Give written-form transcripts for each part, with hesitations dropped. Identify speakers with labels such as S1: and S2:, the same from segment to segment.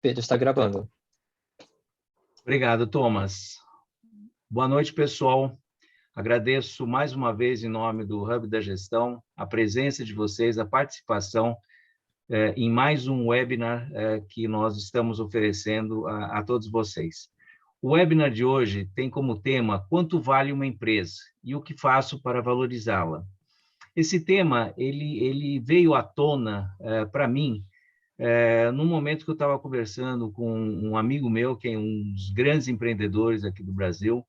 S1: Pedro está gravando.
S2: Obrigado, Thomas. Boa noite, pessoal. Agradeço mais uma vez, em nome do Hub da Gestão, a presença de vocês, a participação em mais um webinar que nós estamos oferecendo a todos vocês. O webinar de hoje tem como tema Quanto vale uma empresa e o que faço para valorizá-la. Esse tema ele veio à tona para mim no momento que eu estava conversando com um amigo meu, que é um dos grandes empreendedores aqui do Brasil,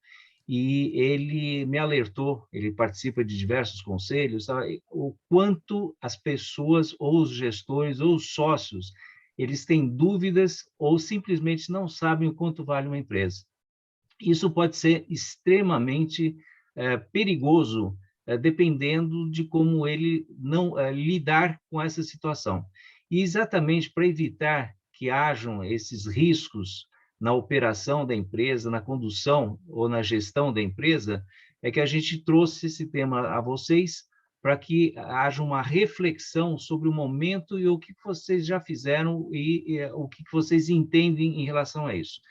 S2: e ele me alertou, ele participa de diversos conselhos, sabe, o quanto as pessoas, ou os gestores, ou os sócios, eles têm dúvidas ou simplesmente não sabem o quanto vale uma empresa. Isso pode ser extremamente perigoso, dependendo de como ele não lidar com essa situação. E exatamente para evitar que hajam esses riscos na operação da empresa, na condução ou na gestão da empresa, é que a gente trouxe esse tema a vocês para que haja uma reflexão sobre o momento e o que vocês já fizeram e o que vocês entendem em relação a isso.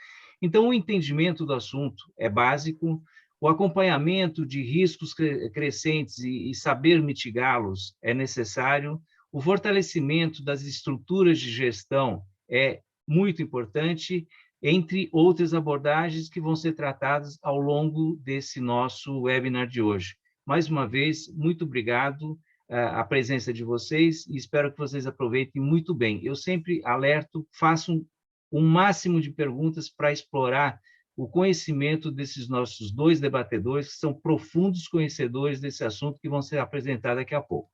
S2: Então, o entendimento do assunto é básico, o acompanhamento de riscos crescentes e saber mitigá-los é necessário, o fortalecimento das estruturas de gestão é muito importante, entre outras abordagens que vão ser tratadas ao longo desse nosso webinar de hoje. Mais uma vez, muito obrigado a presença de vocês e espero que vocês aproveitem muito bem. Eu sempre alerto, faço um máximo de perguntas para explorar o conhecimento desses nossos dois debatedores, que são profundos conhecedores desse assunto que vão ser apresentados daqui a pouco.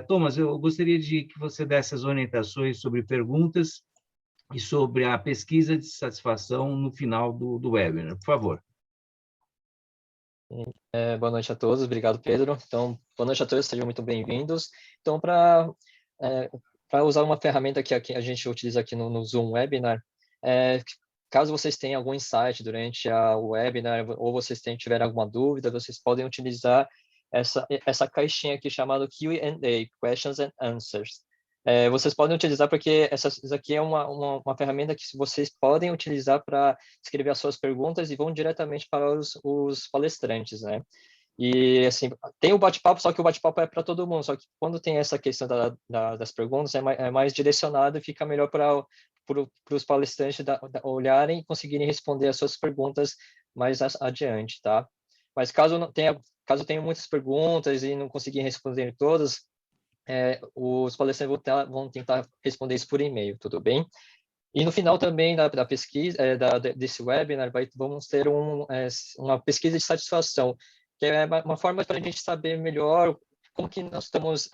S2: Thomas, eu gostaria de que você desse as orientações sobre perguntas e sobre a pesquisa de satisfação no final do webinar, por favor.
S1: Boa noite a todos, obrigado, Pedro. Então, boa noite a todos, sejam muito bem-vindos. Então, para usar uma ferramenta que a gente utiliza aqui no Zoom Webinar, caso vocês tenham algum insight durante o webinar ou vocês tiverem alguma dúvida, vocês podem utilizar essa caixinha aqui chamada Q&A, Questions and Answers. Vocês podem utilizar porque isso aqui é uma ferramenta que vocês podem utilizar para escrever as suas perguntas e vão diretamente para os palestrantes, né? E, assim, tem o bate-papo, só que o bate-papo é para todo mundo, só que quando tem essa questão das perguntas, é mais direcionado e fica melhor para os palestrantes olharem e conseguirem responder as suas perguntas mais adiante, tá? Mas caso tenha muitas perguntas e não conseguirem responder todas, os palestrantes vão tentar responder isso por e-mail, tudo bem? E no final também da pesquisa, desse webinar, vamos ter uma pesquisa de satisfação, que é uma forma para a gente saber melhor como que nós estamos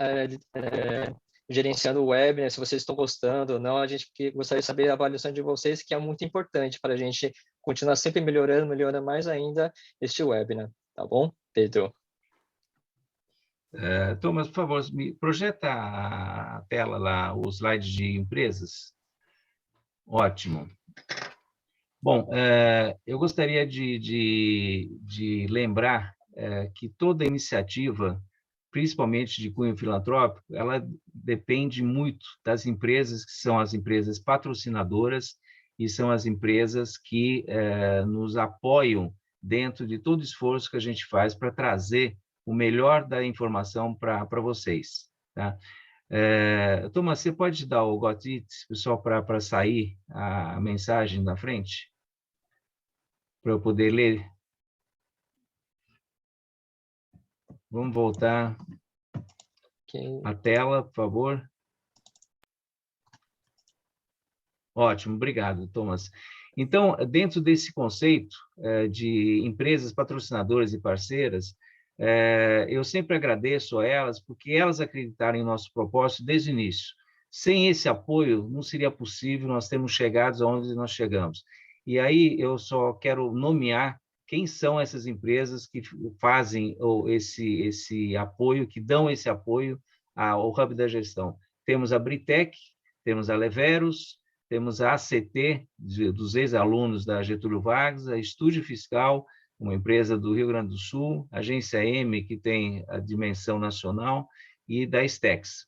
S1: gerenciando o webinar, se vocês estão gostando ou não. A gente gostaria de saber a avaliação de vocês, que é muito importante para a gente continuar sempre melhorando mais ainda este webinar, tá bom, Pedro?
S2: Thomas, por favor, me projeta a tela lá, o slide de empresas. Ótimo. Bom, eu gostaria de lembrar que toda iniciativa, principalmente de cunho filantrópico, ela depende muito das empresas que são as empresas patrocinadoras e são as empresas que nos apoiam dentro de todo o esforço que a gente faz para trazer o melhor da informação para vocês, tá? Thomas, você pode dar o got it, pessoal, para sair a mensagem na frente? Para eu poder ler? Vamos voltar a tela, por favor. Ótimo, obrigado, Thomas. Então, dentro desse conceito de empresas patrocinadoras e parceiras, eu sempre agradeço a elas, porque elas acreditaram em nosso propósito desde o início. Sem esse apoio, não seria possível nós termos chegado aonde nós chegamos. E aí eu só quero nomear quem são essas empresas que fazem esse apoio, que dão esse apoio ao Hub da Gestão. Temos a Britec, temos a Leveros, temos a ACT, dos ex-alunos da Getúlio Vargas, a Estúdio Fiscal, uma empresa do Rio Grande do Sul, a Agência M, que tem a dimensão nacional, e da Stex.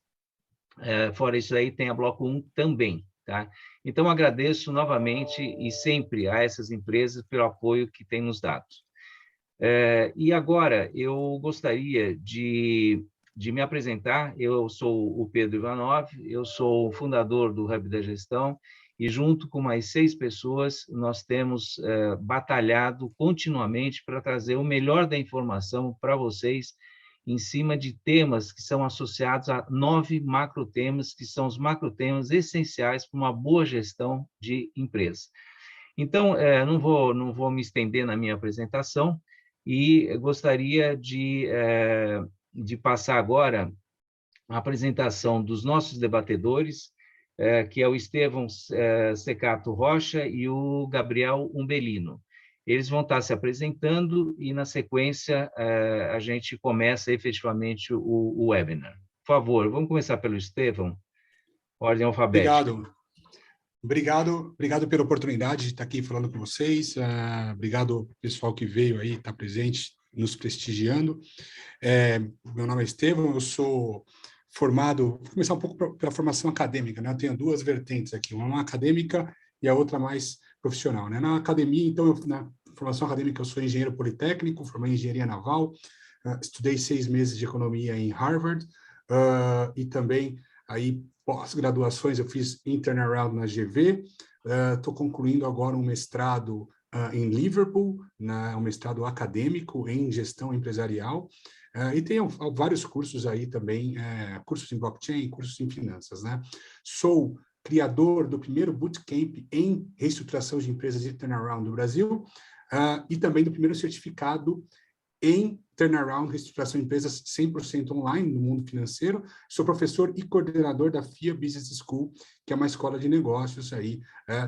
S2: Fora isso aí, tem a Bloco 1 também. tá? Então, agradeço novamente e sempre a essas empresas pelo apoio que têm nos dado. E agora, eu gostaria de me apresentar. Eu sou o Pedro Ivanov, eu sou o fundador do Hub da Gestão, e junto com mais 6 pessoas, nós temos batalhado continuamente para trazer o melhor da informação para vocês, em cima de temas que são associados a 9 macrotemas, que são os macrotemas essenciais para uma boa gestão de empresa. Então, não vou me estender na minha apresentação, e gostaria de passar agora a apresentação dos nossos debatedores, que é o Estevão Secato Rocha e o Gabriel Umbelino. Eles vão estar se apresentando e, na sequência, a gente começa efetivamente o webinar. Por favor, vamos começar pelo Estevão, ordem alfabética.
S3: Obrigado pela oportunidade de estar aqui falando com vocês. Obrigado, pessoal que veio aí, está presente, nos prestigiando. Meu nome é Estevão, eu sou formado, vou começar um pouco pela formação acadêmica, né? Eu tenho 2 vertentes aqui, uma acadêmica e a outra mais profissional, né? Na academia, então, na formação acadêmica, eu sou engenheiro politécnico, formei em engenharia naval, estudei 6 meses de economia em Harvard, e também aí pós-graduações eu fiz em turnaround na GV, estou concluindo agora um mestrado em Liverpool, um mestrado acadêmico em gestão empresarial, e tenho vários cursos aí também, cursos em blockchain, cursos em finanças, né? Sou criador do primeiro bootcamp em reestruturação de empresas de turnaround do Brasil, e também do primeiro certificado em turnaround, reestruturação de empresas 100% online no mundo financeiro. Sou professor e coordenador da FIA Business School, que é uma escola de negócios aí,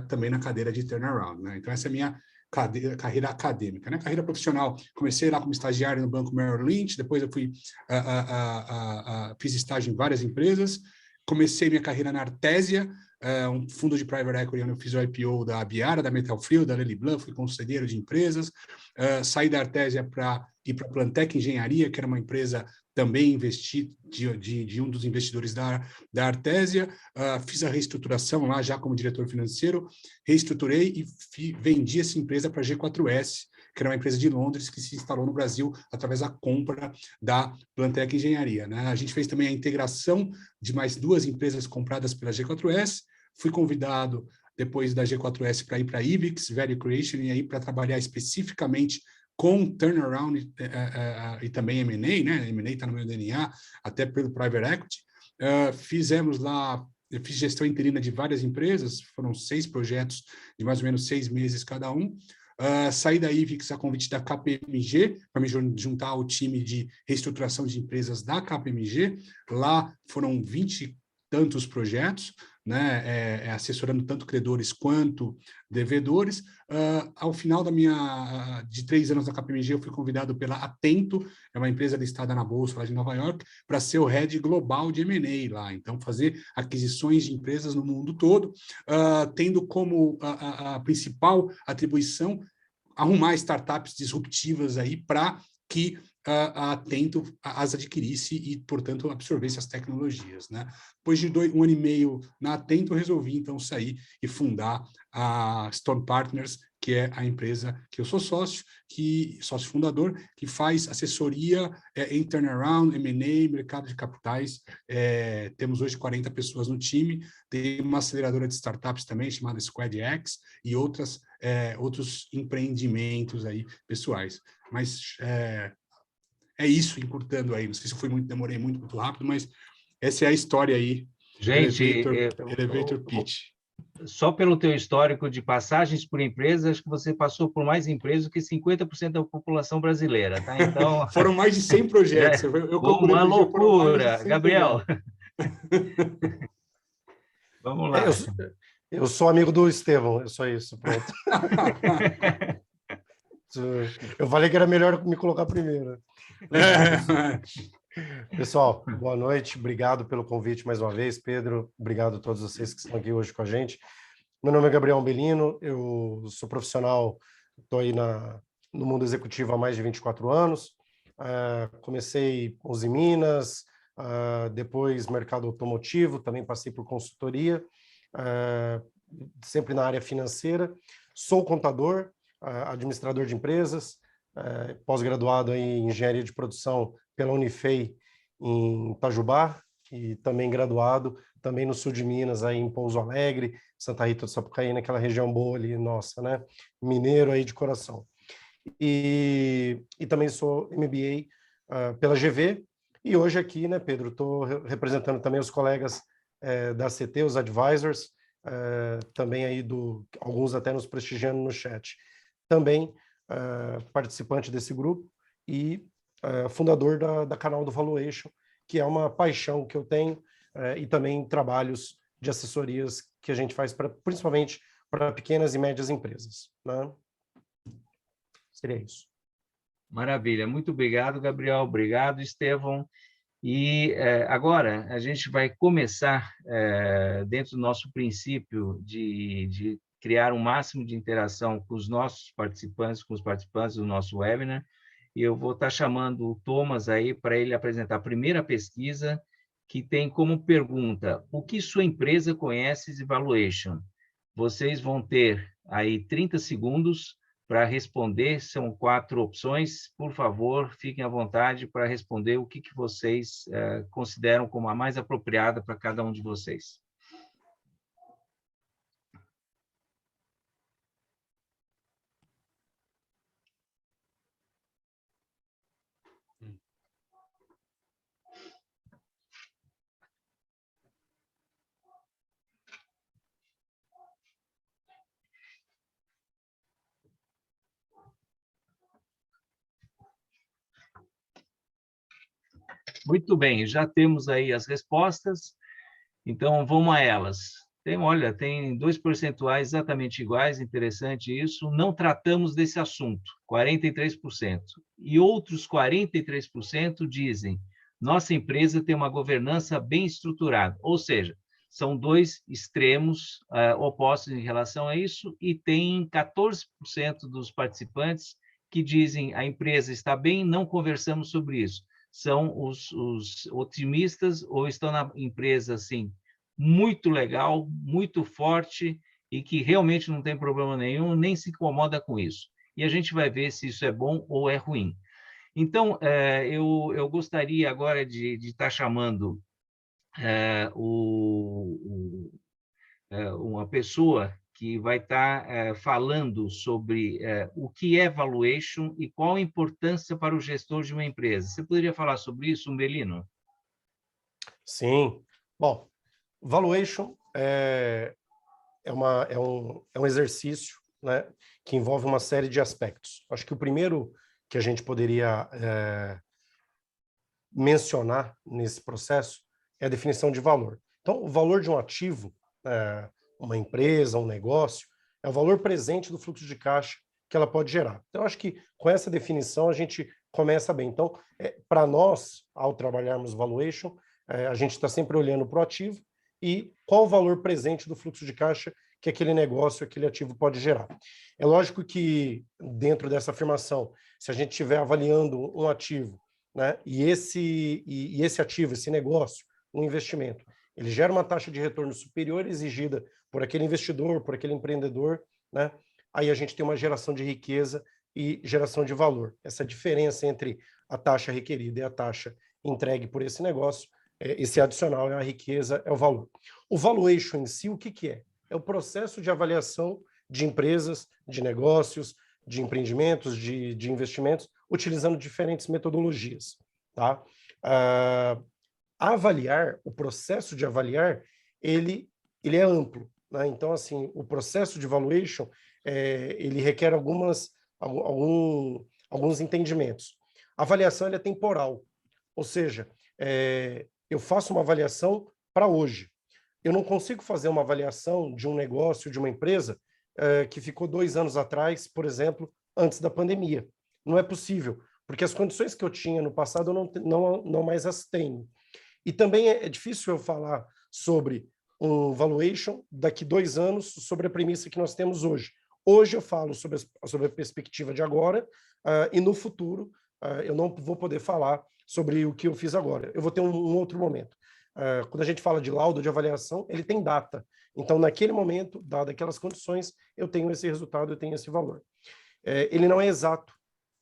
S3: também na cadeira de turnaround, né? Então, essa é a minha carreira acadêmica, né? Carreira profissional, comecei lá como estagiário no Banco Merrill Lynch, depois eu fui, fiz estágio em várias empresas, comecei minha carreira na Artesia, um fundo de private equity, onde eu fiz o IPO da Abiara, da Metal Frio, da Lely Blanc, fui conselheiro de empresas, saí da Artesia para ir para a Plantec Engenharia, que era uma empresa também investi de um dos investidores da Artesia, fiz a reestruturação lá já como diretor financeiro, reestruturei e vendi essa empresa para a G4S, que era uma empresa de Londres que se instalou no Brasil através da compra da Plantec Engenharia, né? A gente fez também a integração de mais 2 empresas compradas pela G4S, fui convidado depois da G4S para ir para a Ibix, Value Creation, e aí para trabalhar especificamente com turnaround e também M&A, né? M&A está no meu DNA, até pelo private equity. Fizemos lá, eu fiz gestão interina de várias empresas, foram 6 projetos de mais ou menos 6 meses cada um. Saí da IVIX a convite da KPMG, para me juntar ao time de reestruturação de empresas da KPMG. Lá foram 20 e tantos projetos, né, assessorando tanto credores quanto devedores. Ao final de 3 anos na KPMG, eu fui convidado pela Atento, é uma empresa listada na Bolsa lá de Nova York, para ser o head global de M&A lá, então fazer aquisições de empresas no mundo todo, tendo como a principal atribuição arrumar startups disruptivas aí para que a Atento as adquirisse e, portanto, absorvesse as tecnologias, né? Depois de 1 ano e meio na Atento, eu resolvi, então, sair e fundar a Storm Partners, que é a empresa que eu sou sócio fundador, que faz assessoria em turnaround, M&A, mercado de capitais. Temos hoje 40 pessoas no time, tem uma aceleradora de startups também, chamada SquadX, e outros empreendimentos aí pessoais. Mas é isso, encurtando aí. Não sei se eu demorei muito rápido, mas essa é a história aí.
S2: Gente,
S3: Elevator Pitch.
S2: Só pelo teu histórico de passagens por empresas, acho que você passou por mais empresas do que 50% da população brasileira, tá? Então...
S3: Foram mais de 100 projetos.
S2: Uma loucura, Gabriel. Vamos lá.
S4: Eu sou amigo do Estevão, é só isso, pronto. Eu falei que era melhor me colocar primeiro. Pessoal, boa noite, obrigado pelo convite mais uma vez, Pedro, obrigado a todos vocês que estão aqui hoje com a gente. Meu nome é Gabriel Umbelino, eu sou profissional, estou aí no mundo executivo há mais de 24 anos, comecei com Uzi Minas, depois mercado automotivo, também passei por consultoria, sempre na área financeira. Sou contador, administrador de empresas, pós-graduado em engenharia de produção pela Unifei em Itajubá e também graduado também no sul de Minas, aí em Pouso Alegre, Santa Rita do Sapucaí, naquela região boa ali, nossa, né? Mineiro aí de coração. E também sou MBA pela GV, e hoje aqui, né, Pedro, estou representando também os colegas da CT, os advisors, também aí alguns até nos prestigiando no chat. Também participante desse grupo e fundador da Canal do Valuation, que é uma paixão que eu tenho, e também trabalhos de assessorias que a gente faz principalmente para pequenas e médias empresas, né? Seria isso.
S2: Maravilha, muito obrigado, Gabriel, obrigado, Estevão. E agora a gente vai começar, dentro do nosso princípio de criar um máximo de interação com os nossos participantes, com os participantes do nosso webinar, e eu vou estar chamando o Thomas aí para ele apresentar a primeira pesquisa, que tem como pergunta: o que sua empresa conhece de valuation? Vocês vão ter aí 30 segundos para responder, são 4 opções. Por favor, fiquem à vontade para responder o que vocês consideram como a mais apropriada para cada um de vocês. Muito bem, já temos aí as respostas, então vamos a elas. Olha, tem 2 percentuais exatamente iguais, interessante isso. Não tratamos desse assunto, 43%. E outros 43% dizem: nossa empresa tem uma governança bem estruturada. Ou seja, são 2 extremos opostos em relação a isso, e tem 14% dos participantes que dizem: a empresa está bem, não conversamos sobre isso. São os otimistas, ou estão na empresa assim, muito legal, muito forte, e que realmente não tem problema nenhum, nem se incomoda com isso. E a gente vai ver se isso é bom ou é ruim. Então, eu gostaria agora de estar chamando uma pessoa que vai estar falando sobre o que é valuation e qual a importância para o gestor de uma empresa. Você poderia falar sobre isso, Umbelino?
S4: Sim. Bom, valuation é um exercício, né, que envolve uma série de aspectos. Acho que o primeiro que a gente poderia mencionar nesse processo é a definição de valor. Então, o valor de um ativo, uma empresa, um negócio, é o valor presente do fluxo de caixa que ela pode gerar. Então, acho que com essa definição a gente começa bem. Então, para nós, ao trabalharmos valuation, a gente está sempre olhando para o ativo e qual o valor presente do fluxo de caixa que aquele negócio, aquele ativo pode gerar. É lógico que, dentro dessa afirmação, se a gente estiver avaliando um ativo, né, e esse ativo, esse negócio, um investimento, ele gera uma taxa de retorno superior exigida por aquele investidor, por aquele empreendedor, né, aí a gente tem uma geração de riqueza e geração de valor. Essa diferença entre a taxa requerida e a taxa entregue por esse negócio, esse adicional é a riqueza, é o valor. O valuation em si, o que é? É o processo de avaliação de empresas, de negócios, de empreendimentos, de investimentos, utilizando diferentes metodologias. Tá? Avaliar, o processo de avaliar, ele é amplo. Né? Então, assim, o processo de valuation, ele requer alguns entendimentos. A avaliação é temporal, ou seja, eu faço uma avaliação para hoje. Eu não consigo fazer uma avaliação de um negócio, de uma empresa, que ficou 2 anos atrás, por exemplo, antes da pandemia. Não é possível, porque as condições que eu tinha no passado eu não mais as tenho. E também é difícil eu falar sobre um valuation daqui 2 anos, sobre a premissa que nós temos hoje. Hoje eu falo sobre a perspectiva de agora, e no futuro eu não vou poder falar sobre o que eu fiz agora. Eu vou ter um outro momento. Quando a gente fala de laudo de avaliação, ele tem data. Então, naquele momento, dadas aquelas condições, eu tenho esse resultado, eu tenho esse valor. Ele não é exato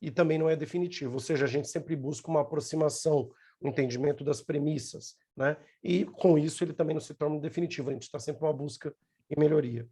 S4: e também não é definitivo, ou seja, a gente sempre busca uma aproximação, um entendimento das premissas, né? E com isso ele também não se torna definitivo, a gente está sempre uma busca e melhoria.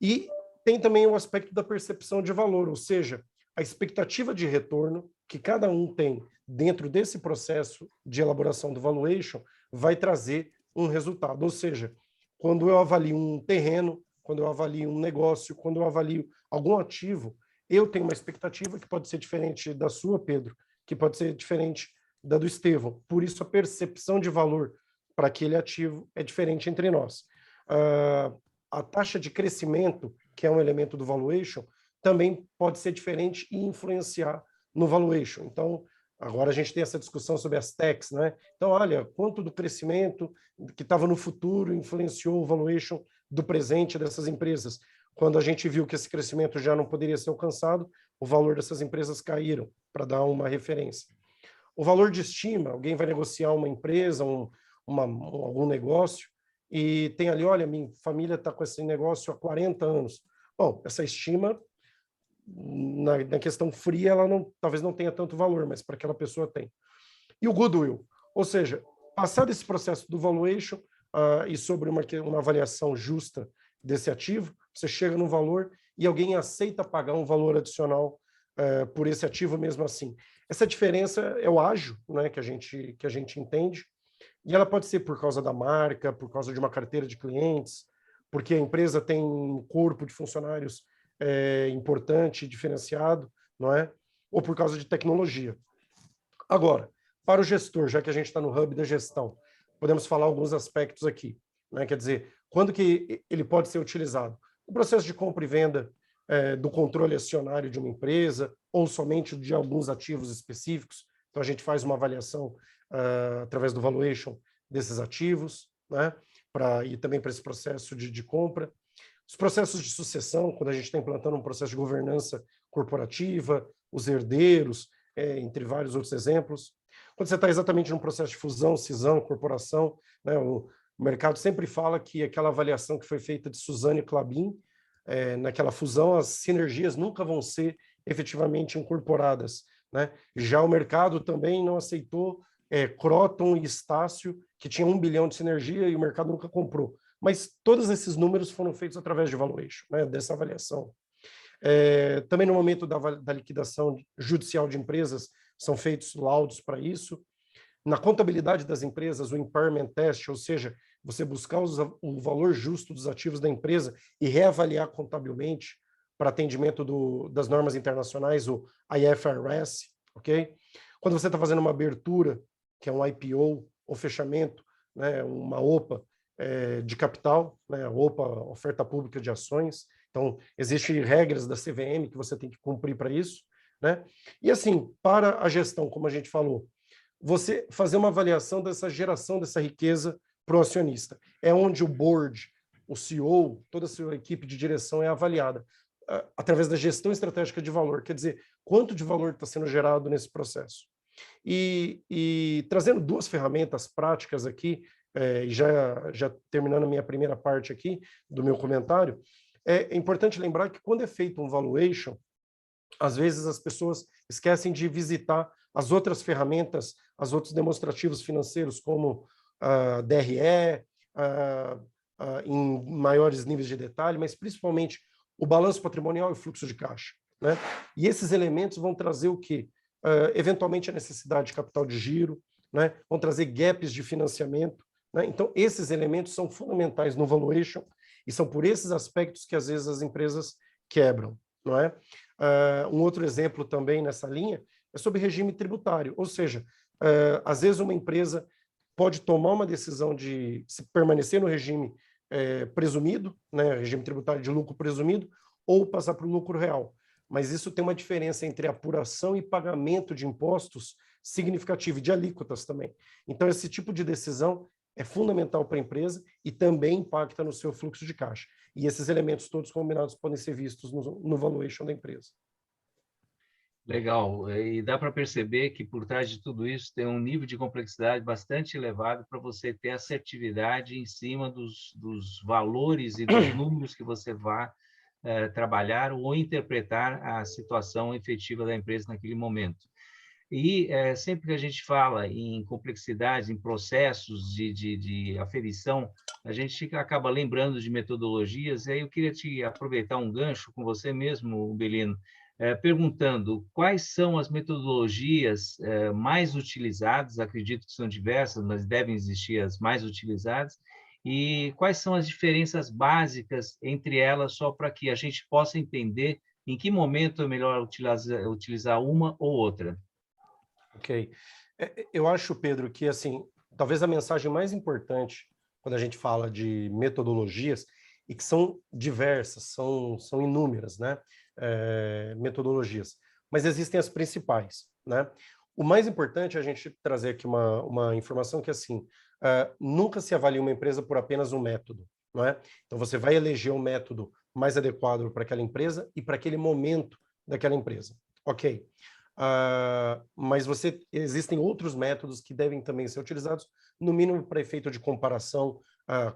S4: E tem também o aspecto da percepção de valor, ou seja, a expectativa de retorno que cada um tem dentro desse processo de elaboração do valuation vai trazer um resultado. Ou seja, quando eu avalio um terreno, quando eu avalio um negócio, quando eu avalio algum ativo, eu tenho uma expectativa que pode ser diferente da sua, Pedro, que pode ser diferente da do Estevão. Por isso, a percepção de valor para aquele ativo é diferente entre nós. A taxa de crescimento, que é um elemento do valuation, também pode ser diferente e influenciar no valuation. Então, agora a gente tem essa discussão sobre as techs, né? Então, olha, quanto do crescimento que estava no futuro influenciou o valuation do presente dessas empresas. Quando a gente viu que esse crescimento já não poderia ser alcançado, o valor dessas empresas caíram, para dar uma referência. O valor de estima, alguém vai negociar uma empresa, algum negócio, e tem ali, olha, minha família está com esse negócio há 40 anos. Bom, essa estima, na questão fria, ela talvez não tenha tanto valor, mas para aquela pessoa tem. E o goodwill, ou seja, passado esse processo do valuation e sobre uma avaliação justa desse ativo, você chega num valor e alguém aceita pagar um valor adicional por esse ativo mesmo assim. Essa diferença é o ágio, né, que a gente entende, e ela pode ser por causa da marca, por causa de uma carteira de clientes, porque a empresa tem um corpo de funcionários importante, diferenciado, não é? Ou por causa de tecnologia. Agora, para o gestor, já que a gente está no hub da gestão, podemos falar alguns aspectos aqui, né? Quer dizer, quando que ele pode ser utilizado? O processo de compra e venda do controle acionário de uma empresa, ou somente de alguns ativos específicos. Então, a gente faz uma avaliação através do valuation desses ativos, né? E também para esse processo de compra. Os processos de sucessão, quando a gente está implantando um processo de governança corporativa, os herdeiros, entre vários outros exemplos. Quando você está exatamente num processo de fusão, cisão, incorporação, né, o mercado sempre fala que aquela avaliação que foi feita de Suzano e Klabin, naquela fusão, as sinergias nunca vão ser efetivamente incorporadas, né? Já o mercado também não aceitou Croton e Estácio, que tinha 1 bilhão de sinergia e o mercado nunca comprou. Mas todos esses números foram feitos através de valuation, né, dessa avaliação. Também no momento da liquidação judicial de empresas, são feitos laudos para isso. Na contabilidade das empresas, o impairment test, ou seja, você buscar o valor justo dos ativos da empresa e reavaliar contabilmente para atendimento das normas internacionais, o IFRS, ok? Quando você está fazendo uma abertura, que é um IPO, ou fechamento, né, uma OPA de capital, né, OPA, oferta pública de ações. Então, existem regras da CVM que você tem que cumprir para isso, né? E assim, para a gestão, como a gente falou, você fazer uma avaliação dessa geração dessa riqueza para o acionista. É onde o board, o CEO, toda a sua equipe de direção é avaliada através da gestão estratégica de valor, quer dizer, quanto de valor está sendo gerado nesse processo. E trazendo duas ferramentas práticas aqui, já terminando a minha primeira parte aqui do meu comentário, é importante lembrar que quando é feito um valuation, às vezes as pessoas esquecem de visitar as outras ferramentas, os outros demonstrativos financeiros, como DRE, em maiores níveis de detalhe, mas principalmente o balanço patrimonial e o fluxo de caixa, né? E esses elementos vão trazer o quê? Eventualmente a necessidade de capital de giro, né? Vão trazer gaps de financiamento, né? Então, esses elementos são fundamentais no valuation e são por esses aspectos que às vezes as empresas quebram, não é? Um outro exemplo também nessa linha é sobre regime tributário, ou seja, às vezes uma empresa pode tomar uma decisão de se permanecer no regime presumido, né, regime tributário de lucro presumido, ou passar para o lucro real. Mas isso tem uma diferença entre apuração e pagamento de impostos significativo e de alíquotas também. Então, esse tipo de decisão é fundamental para a empresa e também impacta no seu fluxo de caixa. E esses elementos todos combinados podem ser vistos no valuation da empresa.
S2: Legal, e dá para perceber que por trás de tudo isso tem um nível de complexidade bastante elevado para você ter assertividade em cima dos valores e dos números que você vai trabalhar ou interpretar a situação efetiva da empresa naquele momento. E sempre que a gente fala em complexidade, em processos de aferição, a gente acaba lembrando de metodologias, e aí eu queria te aproveitar um gancho com você mesmo, Belino, perguntando quais são as metodologias mais utilizadas, acredito que são diversas, mas devem existir as mais utilizadas, e quais são as diferenças básicas entre elas, só para que a gente possa entender em que momento é melhor utilizar uma ou outra.
S4: Ok. Eu acho, Pedro, que assim, talvez a mensagem mais importante quando a gente fala de metodologias, e que são diversas, são inúmeras, né? Metodologias, mas existem as principais, né? O mais importante é a gente trazer aqui uma informação que, assim, nunca se avalia uma empresa por apenas um método, não é? Então, você vai eleger um método mais adequado para aquela empresa e para aquele momento daquela empresa. Ok. Mas existem outros métodos que devem também ser utilizados, no mínimo para efeito de comparação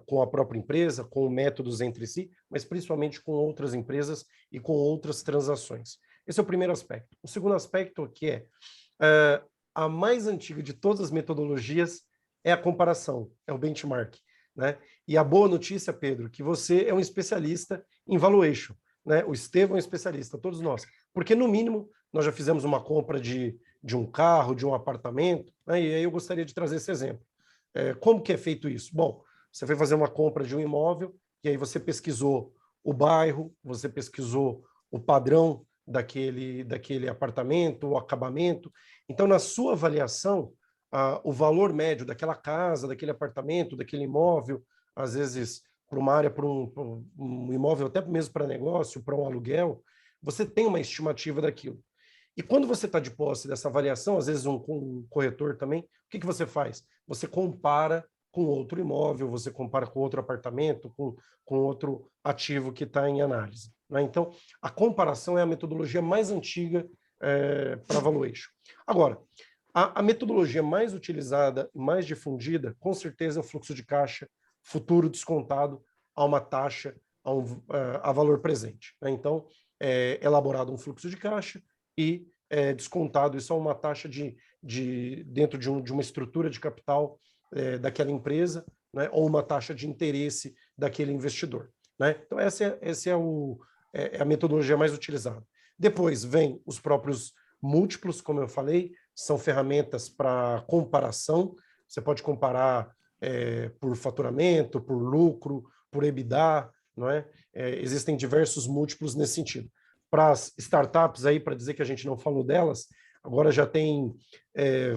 S4: com a própria empresa, com métodos entre si, mas principalmente com outras empresas e com outras transações. Esse é o primeiro aspecto. O segundo aspecto que é a mais antiga de todas as metodologias é a comparação, é o benchmark, né? E a boa notícia, Pedro, que você é um especialista em valuation, né? O Estevão é um especialista, todos nós, porque no mínimo nós já fizemos uma compra de um carro, de um apartamento, né? E aí eu gostaria de trazer esse exemplo. Como que é feito isso? Bom, você foi fazer uma compra de um imóvel, e aí você pesquisou o bairro, você pesquisou o padrão daquele apartamento, o acabamento. Então, na sua avaliação, o valor médio daquela casa, daquele apartamento, daquele imóvel, às vezes para uma área, para um imóvel até mesmo para negócio, para um aluguel, você tem uma estimativa daquilo. E quando você está de posse dessa avaliação, às vezes um corretor também, o que você faz? Você compara com outro imóvel, você compara com outro apartamento, com outro ativo que está em análise, né? Então, a comparação é a metodologia mais antiga para valuation. Agora, a metodologia mais utilizada, mais difundida, com certeza é o fluxo de caixa futuro descontado a uma taxa, a valor presente, né? Então, é elaborado um fluxo de caixa e descontado isso a uma taxa dentro de uma estrutura de capital daquela empresa, né, ou uma taxa de interesse daquele investidor, né? Então, essa é a metodologia mais utilizada. Depois vem os próprios múltiplos, como eu falei, são ferramentas para comparação. Você pode comparar por faturamento, por lucro, por EBITDA, não é? Existem diversos múltiplos nesse sentido. Para as startups aí, para dizer que a gente não falou delas, agora já tem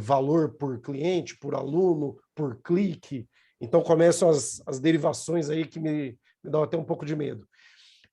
S4: valor por cliente, por aluno, por clique. Então começam as derivações aí que me dão até um pouco de medo.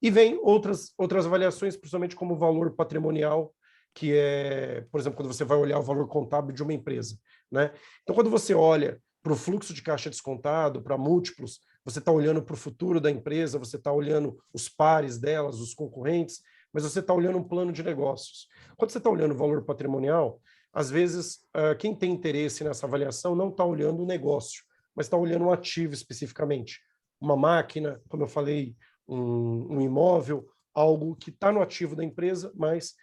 S4: E vem outras avaliações, principalmente como valor patrimonial, que é, por exemplo, quando você vai olhar o valor contábil de uma empresa, né? Então, quando você olha para o fluxo de caixa descontado, para múltiplos, você está olhando para o futuro da empresa, você está olhando os pares delas, os concorrentes, mas você está olhando um plano de negócios. Quando você está olhando o valor patrimonial, às vezes, quem tem interesse nessa avaliação não está olhando o negócio, mas está olhando um ativo especificamente. Uma máquina, como eu falei, um imóvel, algo que está no ativo da empresa, mas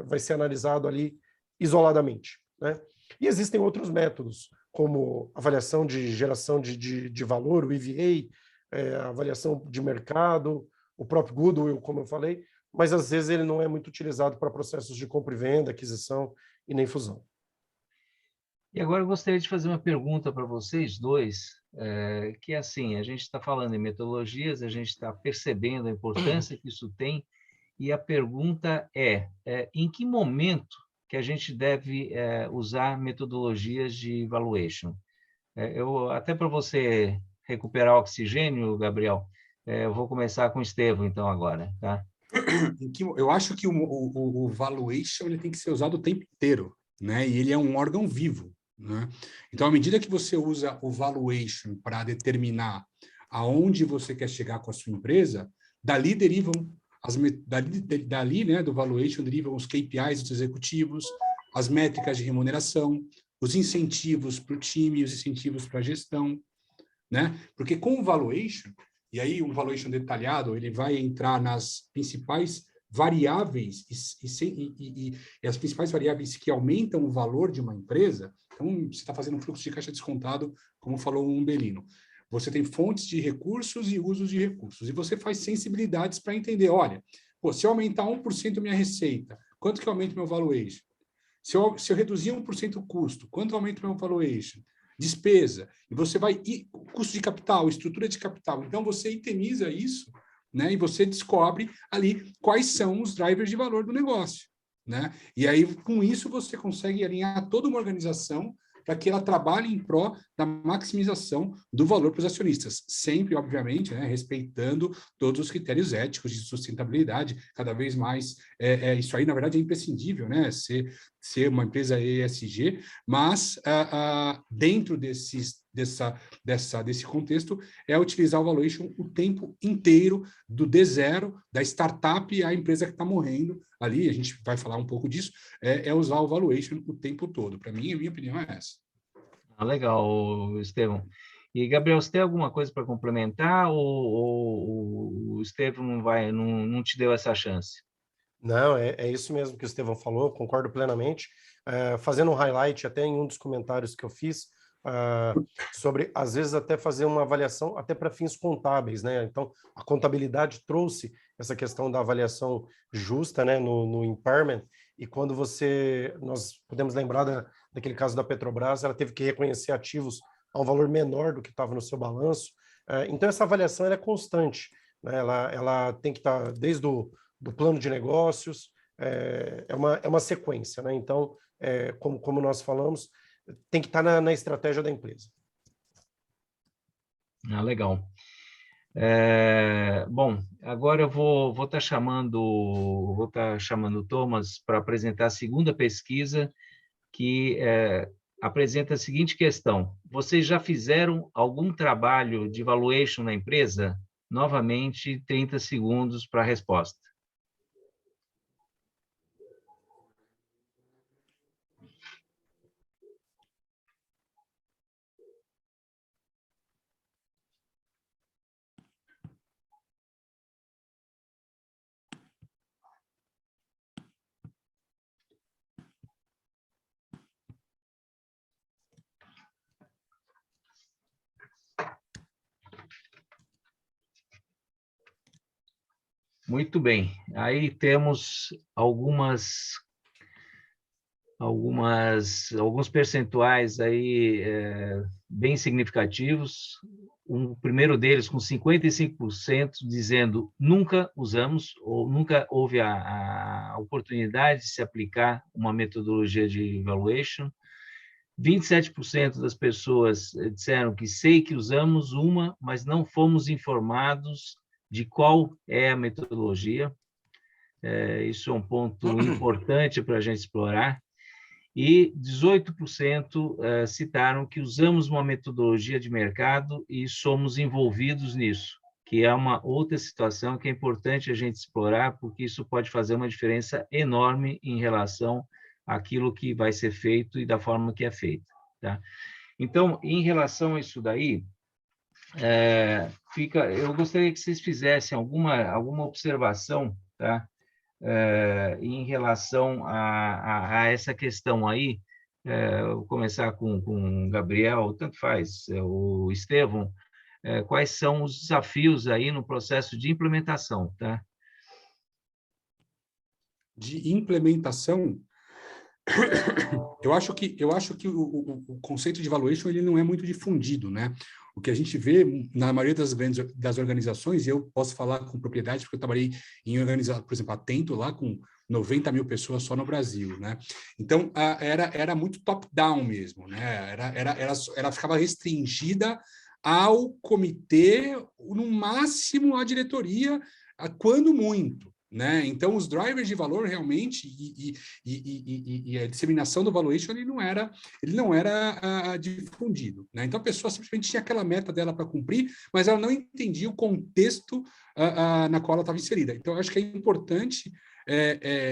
S4: vai ser analisado ali isoladamente, né? E existem outros métodos, como avaliação de geração de valor, o EVA, avaliação de mercado, o próprio Goodwill, como eu falei, mas às vezes ele não é muito utilizado para processos de compra e venda, aquisição e nem fusão.
S2: E agora eu gostaria de fazer uma pergunta para vocês dois, que é assim, a gente está falando em metodologias, a gente está percebendo a importância que isso tem, e a pergunta em que momento que a gente deve usar metodologias de valuation? Até para você recuperar o oxigênio, Gabriel, eu vou começar com o Estevão, então, agora, tá?
S3: Eu acho que o valuation ele tem que ser usado o tempo inteiro, né? E ele é um órgão vivo, né? Então, à medida que você usa o valuation para determinar aonde você quer chegar com a sua empresa, dali derivam dali, né, do valuation, derivam os KPIs dos executivos, as métricas de remuneração, os incentivos para o time, os incentivos para a gestão, né? Porque com o valuation, e aí um valuation detalhado, ele vai entrar nas principais variáveis e as principais variáveis que aumentam o valor de uma empresa. Então, você está fazendo um fluxo de caixa descontado, como falou o Umbelino. Você tem fontes de recursos e usos de recursos, e você faz sensibilidades para entender, olha, pô, se eu aumentar 1% minha receita, quanto que aumenta meu valuation? Se eu reduzir 1% o custo, quanto aumenta meu valuation? Despesa, e você vai, custo de capital, estrutura de capital, então você itemiza isso, né, e você descobre ali quais são os drivers de valor do negócio, né, e aí com isso você consegue alinhar toda uma organização para que ela trabalhe em pró da maximização do valor para os acionistas, sempre, obviamente, né, respeitando todos os critérios éticos de sustentabilidade, cada vez mais, isso aí, na verdade, é imprescindível, né, ser uma empresa ESG, mas dentro desse contexto, é utilizar o valuation o tempo inteiro, do D0, da startup à empresa que está morrendo ali, a gente vai falar um pouco disso, é usar o valuation o tempo todo. Para mim, a minha opinião é essa.
S2: Legal, Estevão. E, Gabriel, você tem alguma coisa para complementar ou o Estevão não te deu essa chance?
S4: Não, é isso mesmo que o Estevão falou, concordo plenamente. Fazendo um highlight até em um dos comentários que eu fiz, sobre, às vezes, até fazer uma avaliação até para fins contábeis, né? Então, a contabilidade trouxe essa questão da avaliação justa, né, no impairment, e quando nós podemos lembrar daquele caso da Petrobras, ela teve que reconhecer ativos a um valor menor do que estava no seu balanço. Então, essa avaliação ela é constante, né? Ela tem que estar desde do plano de negócios, é uma sequência, né? Então, como nós falamos, tem que estar na estratégia da empresa.
S2: Legal. Bom, agora eu vou estar chamando o Thomas para apresentar a segunda pesquisa, que apresenta a seguinte questão: vocês já fizeram algum trabalho de valuation na empresa? Novamente, 30 segundos para a resposta. Muito bem. Aí temos alguns percentuais aí bem significativos. O primeiro deles com 55% dizendo nunca usamos ou nunca houve a oportunidade de se aplicar uma metodologia de evaluation. 27% das pessoas disseram que sei que usamos uma, mas não fomos informados de qual é a metodologia. Isso é um ponto importante para a gente explorar. E 18% citaram que usamos uma metodologia de mercado e somos envolvidos nisso, que é uma outra situação que é importante a gente explorar, porque isso pode fazer uma diferença enorme em relação àquilo que vai ser feito e da forma que é feito. Tá? Então, em relação a isso daí, eu gostaria que vocês fizessem alguma observação, tá? Em relação a essa questão aí. Vou começar com o Gabriel, tanto faz, o Estevão. Quais são os desafios aí no processo de implementação, tá?
S3: De implementação, eu acho que o conceito de valuation ele não é muito difundido, né? O que a gente vê na maioria das organizações, e eu posso falar com propriedade, porque eu trabalhei em organização, por exemplo, Atento, lá com 90 mil pessoas só no Brasil, né? Então, era muito top-down mesmo, né? Ela ficava restringida ao comitê, no máximo à diretoria, quando muito, né? Então, os drivers de valor realmente e a disseminação do valuation ele não era difundido, né? Então, a pessoa simplesmente tinha aquela meta dela para cumprir, mas ela não entendia o contexto na qual ela estava inserida. Então, eu acho que é importante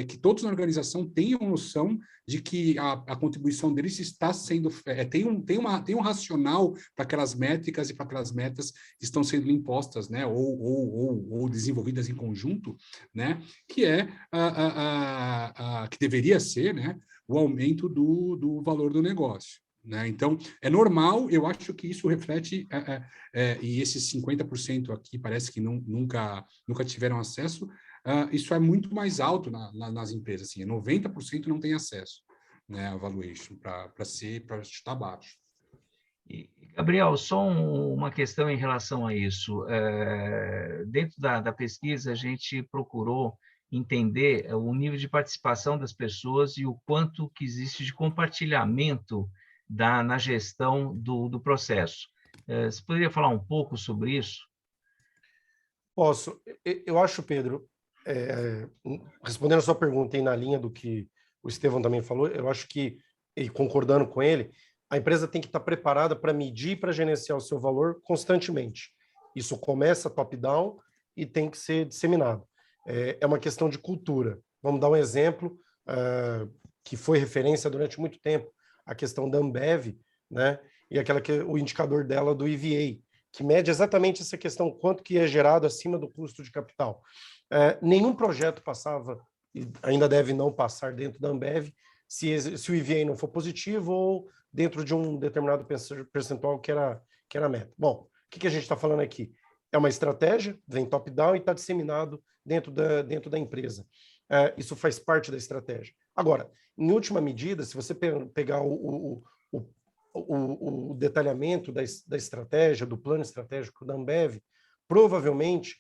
S3: que todos na organização tenham noção de que a contribuição deles está sendo... tem um racional para aquelas métricas e para aquelas metas que estão sendo impostas, né, ou desenvolvidas em conjunto, né, que que deveria ser, né, o aumento do valor do negócio. Né? Então, é normal, eu acho que isso reflete, e esses 50% aqui parece que nunca tiveram acesso, isso é muito mais alto nas empresas, assim, 90% não tem acesso, né, a valuation, para chutar baixo.
S2: Gabriel, só uma questão em relação a isso. Dentro da pesquisa, a gente procurou entender o nível de participação das pessoas e o quanto que existe de compartilhamento na gestão do processo. Você poderia falar um pouco sobre isso?
S4: Posso. Eu acho, Pedro, respondendo a sua pergunta e na linha do que o Estevão também falou, eu acho que, e concordando com ele, a empresa tem que estar preparada para medir e para gerenciar o seu valor constantemente. Isso começa top-down e tem que ser disseminado. É uma questão de cultura. Vamos dar um exemplo que foi referência durante muito tempo, a questão da Ambev, né? E o indicador dela do EVA, que mede exatamente essa questão, quanto que é gerado acima do custo de capital. Nenhum projeto passava, e ainda deve não passar dentro da Ambev, se o EVA não for positivo ou dentro de um determinado percentual que era a meta. Bom, o que a gente está falando aqui? É uma estratégia, vem top-down e está disseminado dentro da empresa. Isso faz parte da estratégia. Agora, em última medida, se você pegar o detalhamento da estratégia, do plano estratégico da Ambev, provavelmente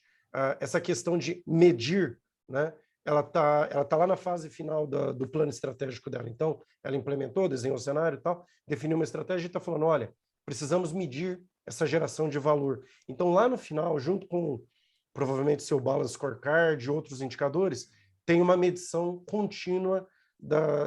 S4: essa questão de medir, né, ela tá lá na fase final do plano estratégico dela. Então, ela implementou, desenhou o cenário e tal, definiu uma estratégia e está falando, olha, precisamos medir essa geração de valor. Então, lá no final, junto com provavelmente seu Balance Scorecard e outros indicadores, tem uma medição contínua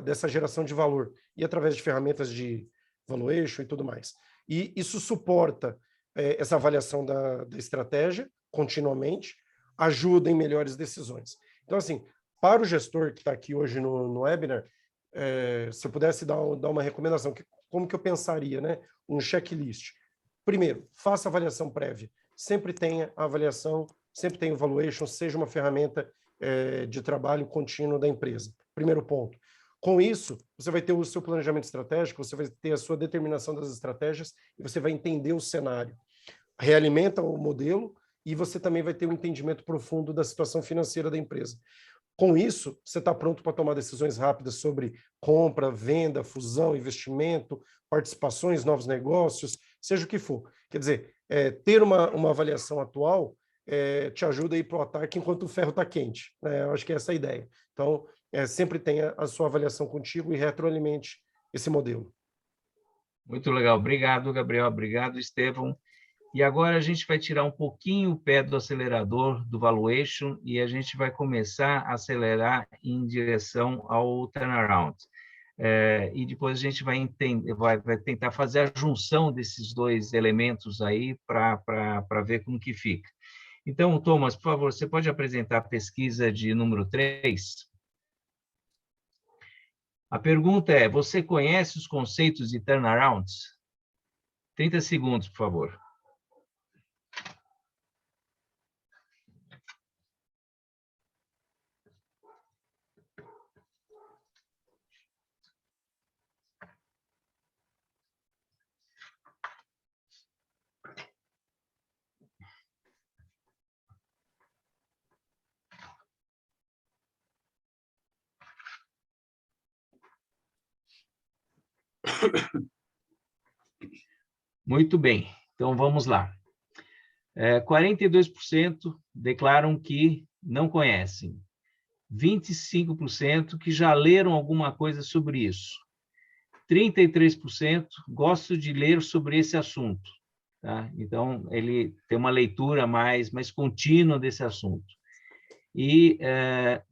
S4: dessa geração de valor. E através de ferramentas de valuation e tudo mais. E isso suporta essa avaliação da estratégia continuamente, ajuda em melhores decisões. Então, assim, para o gestor que está aqui hoje no webinar, se eu pudesse dar uma recomendação, como que eu pensaria, né? Um checklist. Primeiro, faça avaliação prévia. Sempre tenha a avaliação, sempre tenha o valuation, seja uma ferramenta de trabalho contínuo da empresa. Primeiro ponto. Com isso, você vai ter o seu planejamento estratégico, você vai ter a sua determinação das estratégias e você vai entender o cenário. Realimenta o modelo e você também vai ter um entendimento profundo da situação financeira da empresa. Com isso, você está pronto para tomar decisões rápidas sobre compra, venda, fusão, investimento, participações, novos negócios, seja o que for. Quer dizer, ter uma avaliação atual te ajuda a ir para o ataque enquanto o ferro está quente. Eu acho que é essa a ideia. Então, sempre tenha a sua avaliação contigo e retroalimente esse modelo.
S2: Muito legal. Obrigado, Gabriel. Obrigado, Estevão. E agora a gente vai tirar um pouquinho o pé do acelerador do valuation e a gente vai começar a acelerar em direção ao turnaround. E depois a gente vai tentar fazer a junção desses dois elementos aí para ver como que fica. Então, Thomas, por favor, você pode apresentar a pesquisa de número 3? A pergunta é, você conhece os conceitos de turnarounds? 30 segundos, por favor. Muito bem, então vamos lá. 42% declaram que não conhecem, 25% que já leram alguma coisa sobre isso, 33% gostam de ler sobre esse assunto, tá? Então, ele tem uma leitura mais contínua desse assunto. E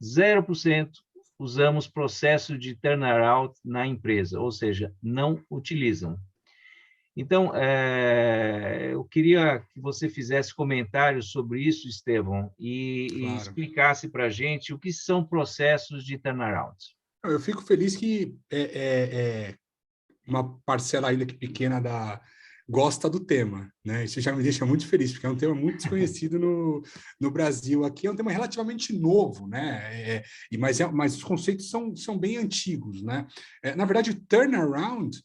S2: 0% usamos processo de turnaround na empresa, ou seja, não utilizam. Então, eu queria que você fizesse comentários sobre isso, Estevão, e
S3: Claro.
S2: explicasse para a gente o que são processos de turnaround.
S3: Eu fico feliz que uma parcela ainda que pequena gosta do tema, né? Isso já me deixa muito feliz, porque é um tema muito desconhecido no Brasil. Aqui é um tema relativamente novo, né? Mas os conceitos são bem antigos, né? Na verdade, o turnaround,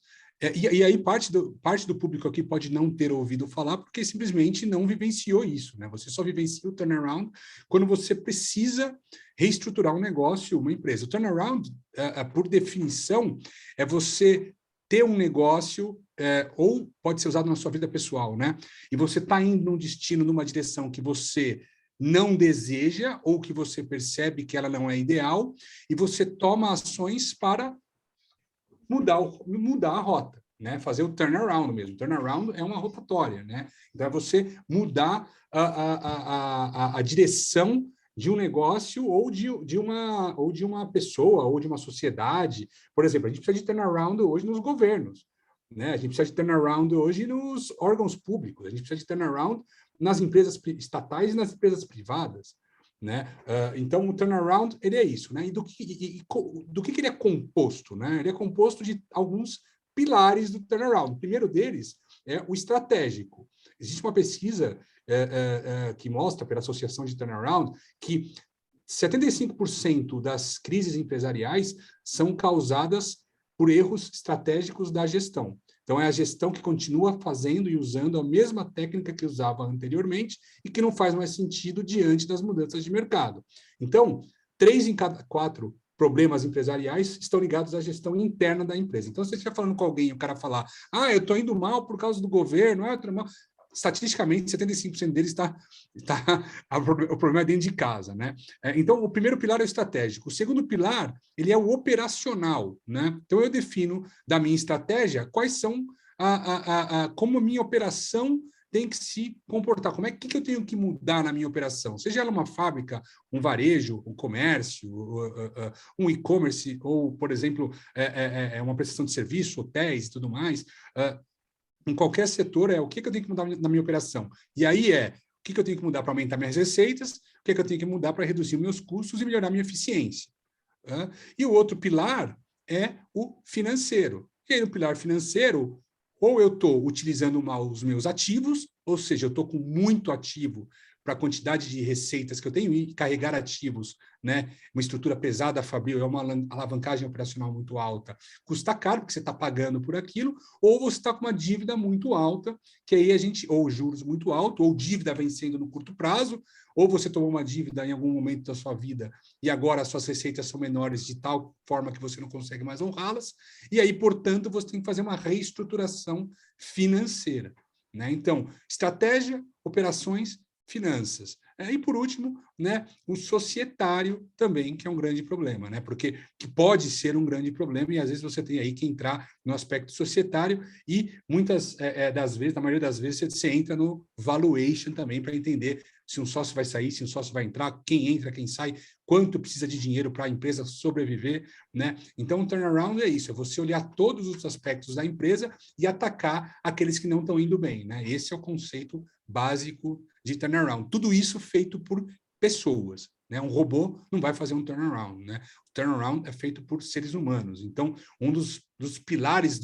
S3: e aí parte do público aqui pode não ter ouvido falar, porque simplesmente não vivenciou isso, né? Você só vivencia o turnaround quando você precisa reestruturar um negócio, uma empresa. O turnaround, por definição, é você ter um negócio, ou pode ser usado na sua vida pessoal, né? E você está indo num destino, numa direção que você não deseja, ou que você percebe que ela não é ideal, e você toma ações para mudar a rota, né? Fazer o turnaround mesmo. Turnaround é uma rotatória, né? Então, é você mudar a direção de um negócio ou de uma pessoa ou de uma sociedade. Por exemplo, a gente precisa de turnaround hoje nos governos, né? A gente precisa de turnaround hoje nos órgãos públicos, a gente precisa de turnaround nas empresas estatais e nas empresas privadas, né? Então, o turnaround, ele é isso, né? E do que ele é composto, né? Ele é composto de alguns pilares do turnaround. O primeiro deles é o estratégico. Existe uma pesquisa que mostra, pela Associação de Turnaround, que 75% das crises empresariais são causadas por erros estratégicos da gestão. Então, é a gestão que continua fazendo e usando a mesma técnica que usava anteriormente e que não faz mais sentido diante das mudanças de mercado. Então, 3 em cada 4 problemas empresariais estão ligados à gestão interna da empresa. Então, se você estiver falando com alguém e o cara falar, eu estou indo mal por causa do governo, eu estou mal, estatisticamente, 75% deles o problema é dentro de casa, né? Então, o primeiro pilar é o estratégico. O segundo pilar, ele é o operacional, né? Então, eu defino da minha estratégia quais são como a minha operação tem que se comportar. O que eu tenho que mudar na minha operação? Seja ela uma fábrica, um varejo, um comércio, um e-commerce, ou, por exemplo, uma prestação de serviço, hotéis e tudo mais, em qualquer setor, o que eu tenho que mudar na minha operação. E aí o que eu tenho que mudar para aumentar minhas receitas, o que eu tenho que mudar para reduzir meus custos e melhorar minha eficiência. E o outro pilar é o financeiro. E aí, no pilar financeiro, ou eu estou utilizando mal os meus ativos, ou seja, eu estou com muito ativo para a quantidade de receitas que eu tenho, e carregar ativos, né? Uma estrutura pesada, Fabril, é uma alavancagem operacional muito alta. Custa caro, porque você está pagando por aquilo, ou você está com uma dívida muito alta, que aí ou juros muito altos, ou dívida vencendo no curto prazo, ou você tomou uma dívida em algum momento da sua vida e agora as suas receitas são menores de tal forma que você não consegue mais honrá-las, e aí, portanto, você tem que fazer uma reestruturação financeira, né? Então, estratégia, operações, finanças. E, por último, né, o societário também, que é um grande problema, né? Porque que pode ser um grande problema, e às vezes você tem aí que entrar no aspecto societário, e muitas das vezes, na maioria das vezes, você entra no valuation também para entender se um sócio vai sair, se um sócio vai entrar, quem entra, quem sai, quanto precisa de dinheiro para a empresa sobreviver, né? Então, o turnaround é isso, é você olhar todos os aspectos da empresa e atacar aqueles que não estão indo bem, né? Esse é o conceito básico de turnaround. Tudo isso feito por pessoas, né? Um robô não vai fazer um turnaround, né? O turnaround é feito por seres humanos. Então, um dos pilares,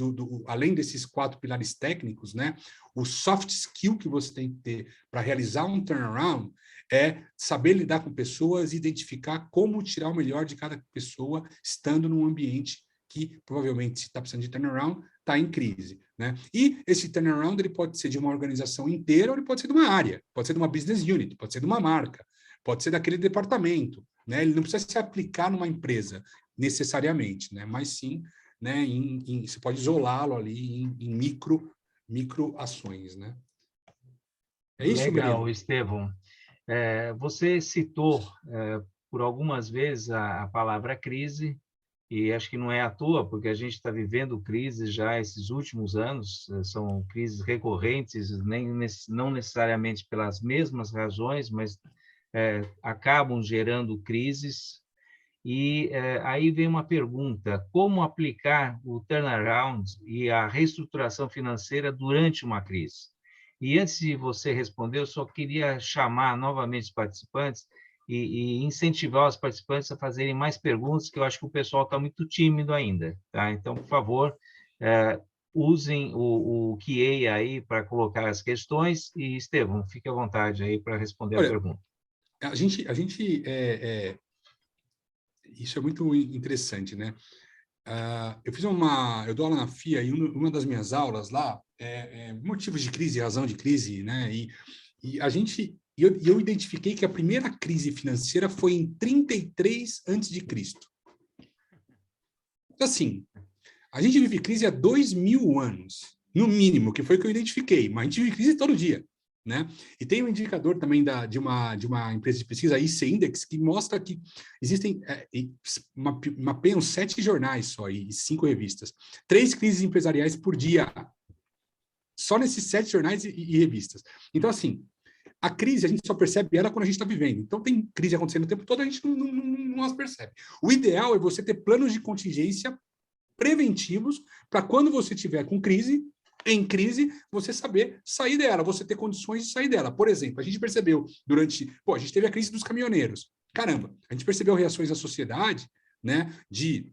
S3: além desses 4 pilares técnicos, né? O soft skill que você tem que ter para realizar um turnaround é saber lidar com pessoas e identificar como tirar o melhor de cada pessoa estando num ambiente que provavelmente, se está precisando de turnaround, está em crise, né? E esse turnaround ele pode ser de uma organização inteira ou ele pode ser de uma área, pode ser de uma business unit, pode ser de uma marca, pode ser daquele departamento, né? Ele não precisa se aplicar numa empresa necessariamente, né? Mas sim, né? Você pode isolá-lo ali em micro ações, né? É isso,
S2: Legal,
S3: Melino?
S2: Estevão. Você citou por algumas vezes a palavra crise, e acho que não é à toa, porque a gente está vivendo crises já esses últimos anos, são crises recorrentes, não necessariamente pelas mesmas razões, mas acabam gerando crises. E aí vem uma pergunta: como aplicar o turnaround e a reestruturação financeira durante uma crise? E antes de você responder, eu só queria chamar novamente os participantes e incentivar os participantes a fazerem mais perguntas, que eu acho que o pessoal está muito tímido ainda, tá? Então, por favor, usem o QA aí para colocar as questões e, Estevão, fique à vontade aí para responder a
S3: Olha,
S2: pergunta.
S3: Isso é muito interessante, né? Eu dou aula na FIA e uma das minhas aulas lá motivos de crise, razão de crise, né? Eu identifiquei que a primeira crise financeira foi em 33 a.C. Assim, a gente vive crise há 2.000 anos, no mínimo, que foi o que eu identifiquei, mas a gente vive crise todo dia, né? E tem um indicador também de uma empresa de pesquisa, a IC Index, que mostra que existem, mapeiam 7 jornais só e 5 revistas, 3 crises empresariais por dia, só nesses 7 jornais e revistas. Então, assim, a crise, a gente só percebe ela quando a gente está vivendo. Então, tem crise acontecendo o tempo todo, a gente não as percebe. O ideal é você ter planos de contingência preventivos para quando você estiver em crise, você saber sair dela, você ter condições de sair dela. Por exemplo, a gente percebeu a gente teve a crise dos caminhoneiros. Caramba, a gente percebeu reações da sociedade, né, de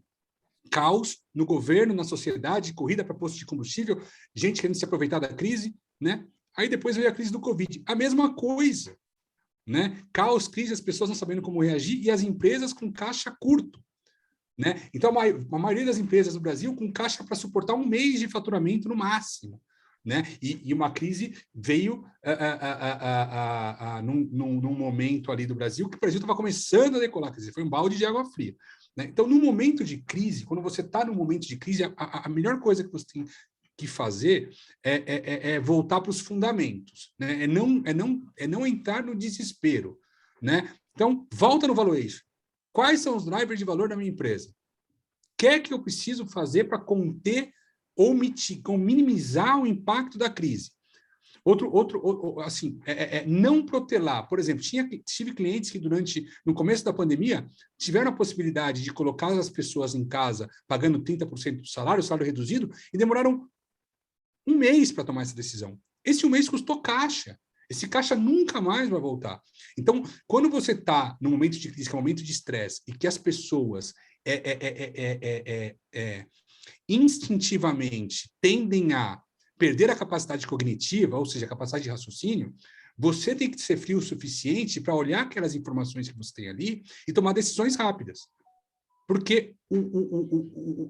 S3: caos no governo, na sociedade, corrida para posto de combustível, gente querendo se aproveitar da crise, né? Aí depois veio a crise do Covid. A mesma coisa, né? Caos, crise, as pessoas não sabendo como reagir e as empresas com caixa curto. Né? Então, a maioria das empresas no Brasil com caixa para suportar um mês de faturamento no máximo. Né? E uma crise veio num momento ali do Brasil que o Brasil estava começando a decolar, quer dizer, foi um balde de água fria. Né? Então, no momento de crise, quando você está num momento de crise, a melhor coisa que você tem que fazer é voltar para os fundamentos, né? É não entrar no desespero. Né? Então, volta no valuation. Quais são os drivers de valor da minha empresa? O que é que eu preciso fazer para conter ou minimizar o impacto da crise? Não protelar. Por exemplo, tive clientes que no começo da pandemia, tiveram a possibilidade de colocar as pessoas em casa pagando 30% do salário reduzido, e demoraram um mês para tomar essa decisão. Esse um mês custou caixa. Esse caixa nunca mais vai voltar. Então, quando você está no momento de crise, que é um momento de estresse, e que as pessoas instintivamente tendem a perder a capacidade cognitiva, ou seja, a capacidade de raciocínio, você tem que ser frio o suficiente para olhar aquelas informações que você tem ali e tomar decisões rápidas. Porque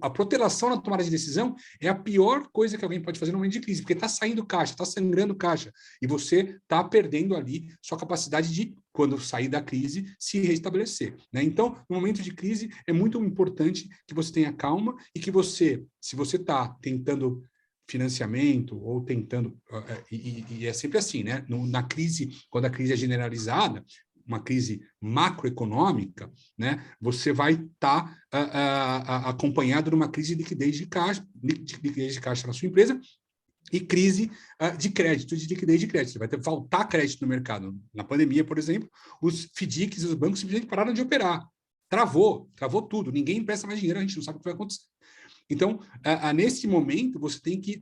S3: a protelação na tomada de decisão é a pior coisa que alguém pode fazer no momento de crise, porque está saindo caixa, está sangrando caixa, e você está perdendo ali sua capacidade de, quando sair da crise, se restabelecer. Né? Então, no momento de crise, é muito importante que você tenha calma e que você, se você está tentando financiamento ou tentando, e é sempre assim, né? Na crise, quando a crise é generalizada, uma crise macroeconômica, né, você vai estar acompanhado de uma crise de liquidez de caixa na sua empresa e crise de crédito, de liquidez de crédito. Você vai faltar crédito no mercado. Na pandemia, por exemplo, os FDICs e os bancos simplesmente pararam de operar. Travou tudo. Ninguém empresta mais dinheiro, a gente não sabe o que vai acontecer. Então, nesse momento, você tem que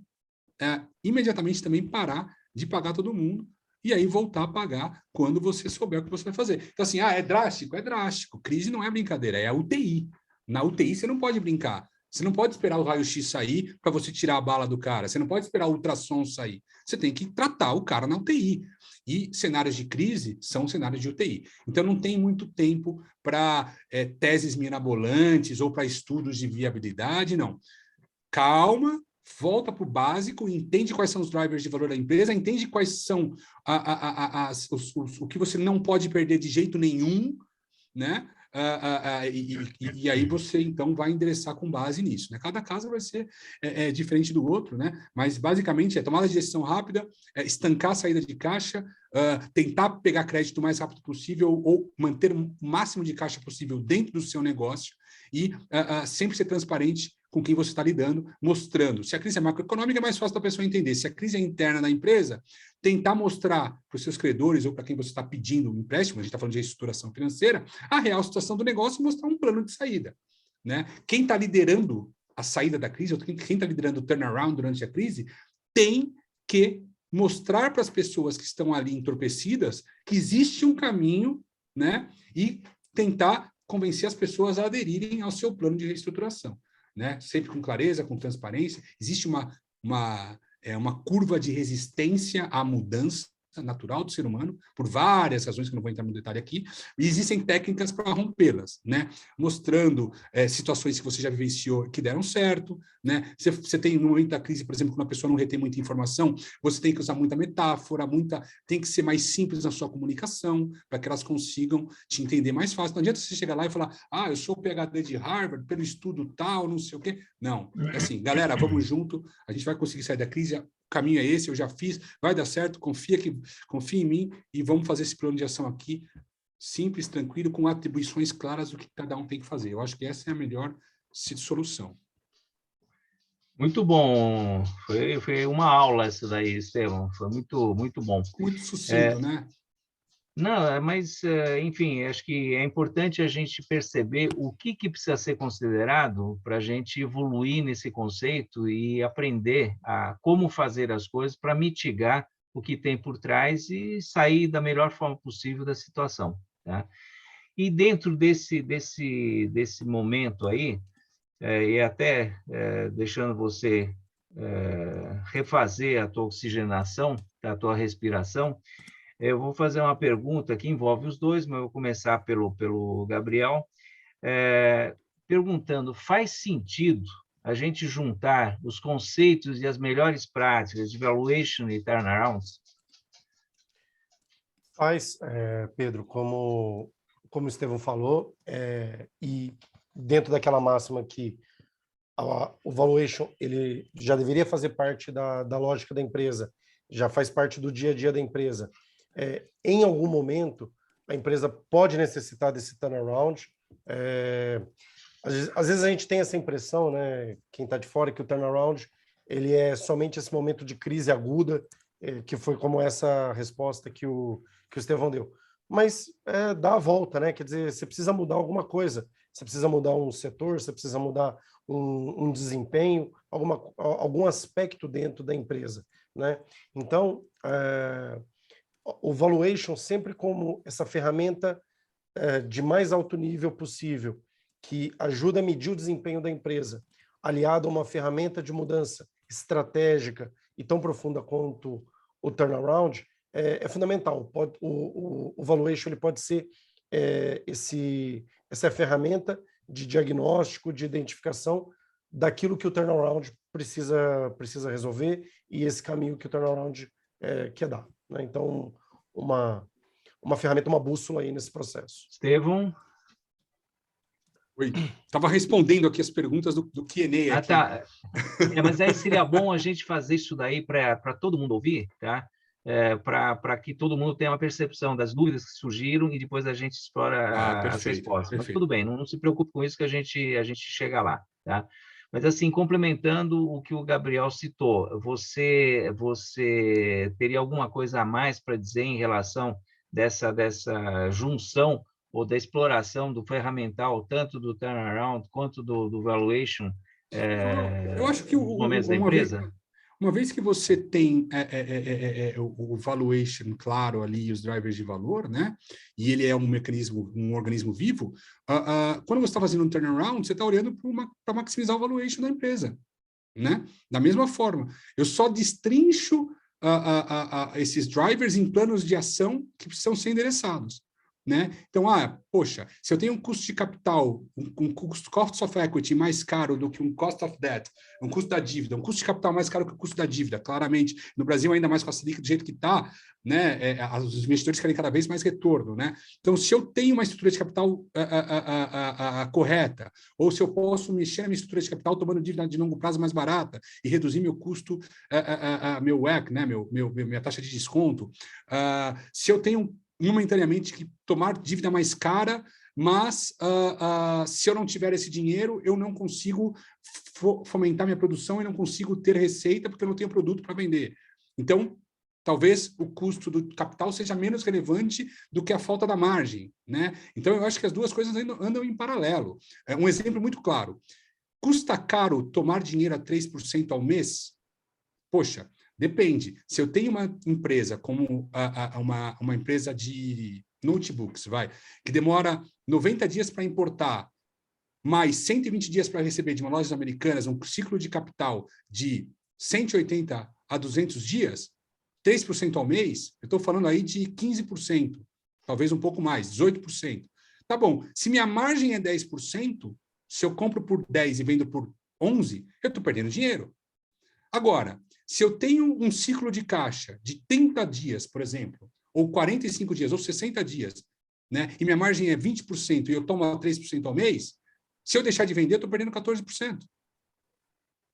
S3: imediatamente também parar de pagar todo mundo e aí voltar a pagar quando você souber o que você vai fazer. Então, assim, é drástico? É drástico. Crise não é brincadeira, é a UTI. Na UTI você não pode brincar. Você não pode esperar o raio-x sair para você tirar a bala do cara. Você não pode esperar o ultrassom sair. Você tem que tratar o cara na UTI. E cenários de crise são cenários de UTI. Então, não tem muito tempo para teses mirabolantes ou para estudos de viabilidade, não. Calma, volta para o básico, entende quais são os drivers de valor da empresa, entende quais são o que você não pode perder de jeito nenhum, né? E aí você, então, vai endereçar com base nisso. Né? Cada caso vai ser diferente do outro, né? Mas, basicamente, é tomada de decisão rápida, estancar a saída de caixa, tentar pegar crédito o mais rápido possível ou manter o máximo de caixa possível dentro do seu negócio e sempre ser transparente com quem você está lidando, mostrando. Se a crise é macroeconômica, é mais fácil da pessoa entender. Se a crise é interna da empresa, tentar mostrar para os seus credores ou para quem você está pedindo um empréstimo, a gente está falando de reestruturação financeira, a real situação do negócio e mostrar um plano de saída, né? Quem está liderando a saída da crise, ou quem está liderando o turnaround durante a crise, tem que mostrar para as pessoas que estão ali entorpecidas que existe um caminho, né? E tentar convencer as pessoas a aderirem ao seu plano de reestruturação, né? Sempre com clareza, com transparência. Existe uma curva de resistência à mudança natural do ser humano, por várias razões que eu não vou entrar no detalhe aqui, e existem técnicas para rompê-las, né? Mostrando situações que você já vivenciou que deram certo, né? Você tem, no momento da crise, por exemplo, quando a pessoa não retém muita informação, você tem que usar muita metáfora, tem que ser mais simples na sua comunicação, para que elas consigam te entender mais fácil. Não adianta você chegar lá e falar, eu sou PhD de Harvard, pelo estudo tal, não sei o quê. Não, é assim, galera, vamos junto, a gente vai conseguir sair da crise, o caminho é esse, eu já fiz, vai dar certo, confia em mim e vamos fazer esse plano de ação aqui, simples, tranquilo, com atribuições claras do que cada um tem que fazer. Eu acho que essa é a melhor solução.
S2: Muito bom. Foi uma aula essa daí, Estevão. Foi muito, muito bom.
S3: Muito sucinto, né?
S2: Não, mas, enfim, acho que é importante a gente perceber o que precisa ser considerado para a gente evoluir nesse conceito e aprender a como fazer as coisas para mitigar o que tem por trás e sair da melhor forma possível da situação, tá? E dentro desse momento aí, e até deixando você refazer a tua oxigenação, a tua respiração, eu vou fazer uma pergunta que envolve os dois, mas eu vou começar pelo Gabriel, perguntando, faz sentido a gente juntar os conceitos e as melhores práticas de valuation e turnarounds?
S4: Faz, Pedro, como o Estevão falou, e dentro daquela máxima que o valuation ele já deveria fazer parte da lógica da empresa, já faz parte do dia a dia da empresa. Em algum momento, a empresa pode necessitar desse turnaround. Às vezes a gente tem essa impressão, né, quem está de fora, que o turnaround ele é somente esse momento de crise aguda, que foi como essa resposta que o Estevão deu. Mas dá a volta, né? Quer dizer, você precisa mudar alguma coisa. Você precisa mudar um setor, você precisa mudar um desempenho, algum aspecto dentro da empresa, né? Então, o valuation sempre como essa ferramenta de mais alto nível possível, que ajuda a medir o desempenho da empresa, aliado a uma ferramenta de mudança estratégica e tão profunda quanto o turnaround, é fundamental. O valuation ele pode ser essa ferramenta de diagnóstico, de identificação daquilo que o turnaround precisa resolver e esse caminho que o turnaround quer dar, né? Então, uma ferramenta, uma bússola aí nesse processo.
S2: Estevão?
S3: Oi, estava respondendo aqui as perguntas do Q&A.
S2: Tá. Mas aí seria bom a gente fazer isso daí para todo mundo ouvir, tá? Para que todo mundo tenha uma percepção das dúvidas que surgiram e depois a gente explora as respostas.
S3: Perfeito.
S2: Mas tudo bem, não se preocupe com isso que a gente chega lá, tá? Mas, assim, complementando o que o Gabriel citou, você teria alguma coisa a mais para dizer em relação dessa junção ou da exploração do ferramental, tanto do turnaround quanto do valuation,
S3: eu acho que
S2: momentos da empresa?
S3: Uma vez que você tem o valuation claro ali, os drivers de valor, né? E ele é um organismo vivo, quando você está fazendo um turnaround, você está olhando para maximizar o valuation da empresa, né? Da mesma forma, eu só destrincho esses drivers em planos de ação que precisam ser endereçados, né? Então, poxa, se eu tenho um custo de capital, um cost of equity mais caro do que um cost of debt, um custo da dívida, um custo de capital mais caro que o custo da dívida, claramente, no Brasil ainda mais com a Selic do jeito que está, né? Os investidores querem cada vez mais retorno, né? Então, se eu tenho uma estrutura de capital correta, ou se eu posso mexer na minha estrutura de capital tomando dívida de longo prazo mais barata e reduzir meu custo, meu WACC, né? Minha taxa de desconto, se eu tenho momentaneamente que tomar dívida mais cara, mas se eu não tiver esse dinheiro, eu não consigo fomentar minha produção e não consigo ter receita porque eu não tenho produto para vender. Então, talvez o custo do capital seja menos relevante do que a falta da margem, né? Então, eu acho que as duas coisas andam em paralelo. Um exemplo muito claro. Custa caro tomar dinheiro a 3% ao mês? Poxa, depende. Se eu tenho uma empresa como uma empresa de notebooks, que demora 90 dias para importar, mais 120 dias para receber de uma lojas americanas, um ciclo de capital de 180 a 200 dias, 3% ao mês, eu estou falando aí de 15%, talvez um pouco mais, 18%. Tá bom, se minha margem é 10%, se eu compro por 10 e vendo por 11, eu estou perdendo dinheiro. Agora, se eu tenho um ciclo de caixa de 30 dias, por exemplo, ou 45 dias, ou 60 dias, né, e minha margem é 20% e eu tomo 3% ao mês, se eu deixar de vender, eu estou perdendo 14%.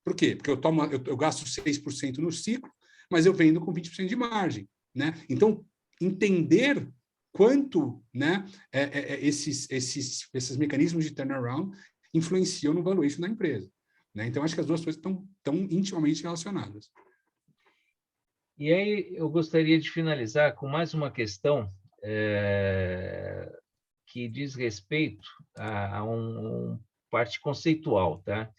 S3: Por quê? Porque eu gasto 6% no ciclo, mas eu vendo com 20% de margem. Né? Então, entender quanto, né, esses mecanismos de turnaround influenciam no valuation da empresa. Né? Então, acho que as duas coisas estão intimamente relacionadas.
S2: E aí, eu gostaria de finalizar com mais uma questão que diz respeito a uma parte conceitual. Tá?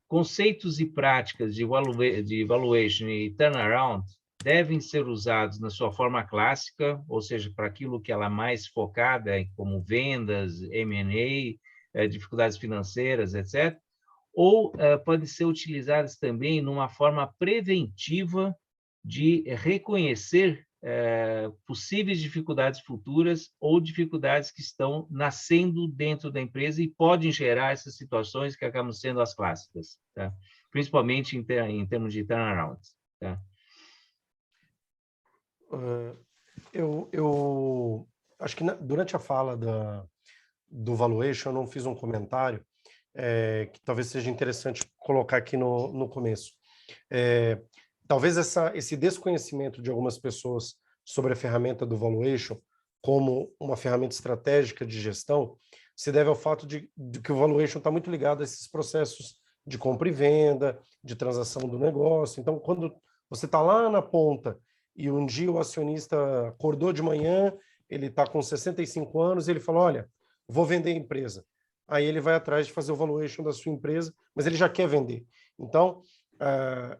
S2: Conceitos e práticas de valuation e turnaround devem ser usados na sua forma clássica, ou seja, para aquilo que ela é mais focada, como vendas, M&A, dificuldades financeiras, etc., ou podem ser utilizadas também numa forma preventiva de reconhecer possíveis dificuldades futuras ou dificuldades que estão nascendo dentro da empresa e podem gerar essas situações que acabam sendo as clássicas, tá? Principalmente em termos de turnaround. Tá?
S4: Eu acho que durante a fala do valuation eu não fiz um comentário que talvez seja interessante colocar aqui no começo. Talvez esse desconhecimento de algumas pessoas sobre a ferramenta do valuation como uma ferramenta estratégica de gestão se deve ao fato de que o valuation está muito ligado a esses processos de compra e venda, de transação do negócio. Então, quando você está lá na ponta e um dia o acionista acordou de manhã, ele está com 65 anos e ele fala, olha, vou vender a empresa. Aí ele vai atrás de fazer o valuation da sua empresa, mas ele já quer vender. Então,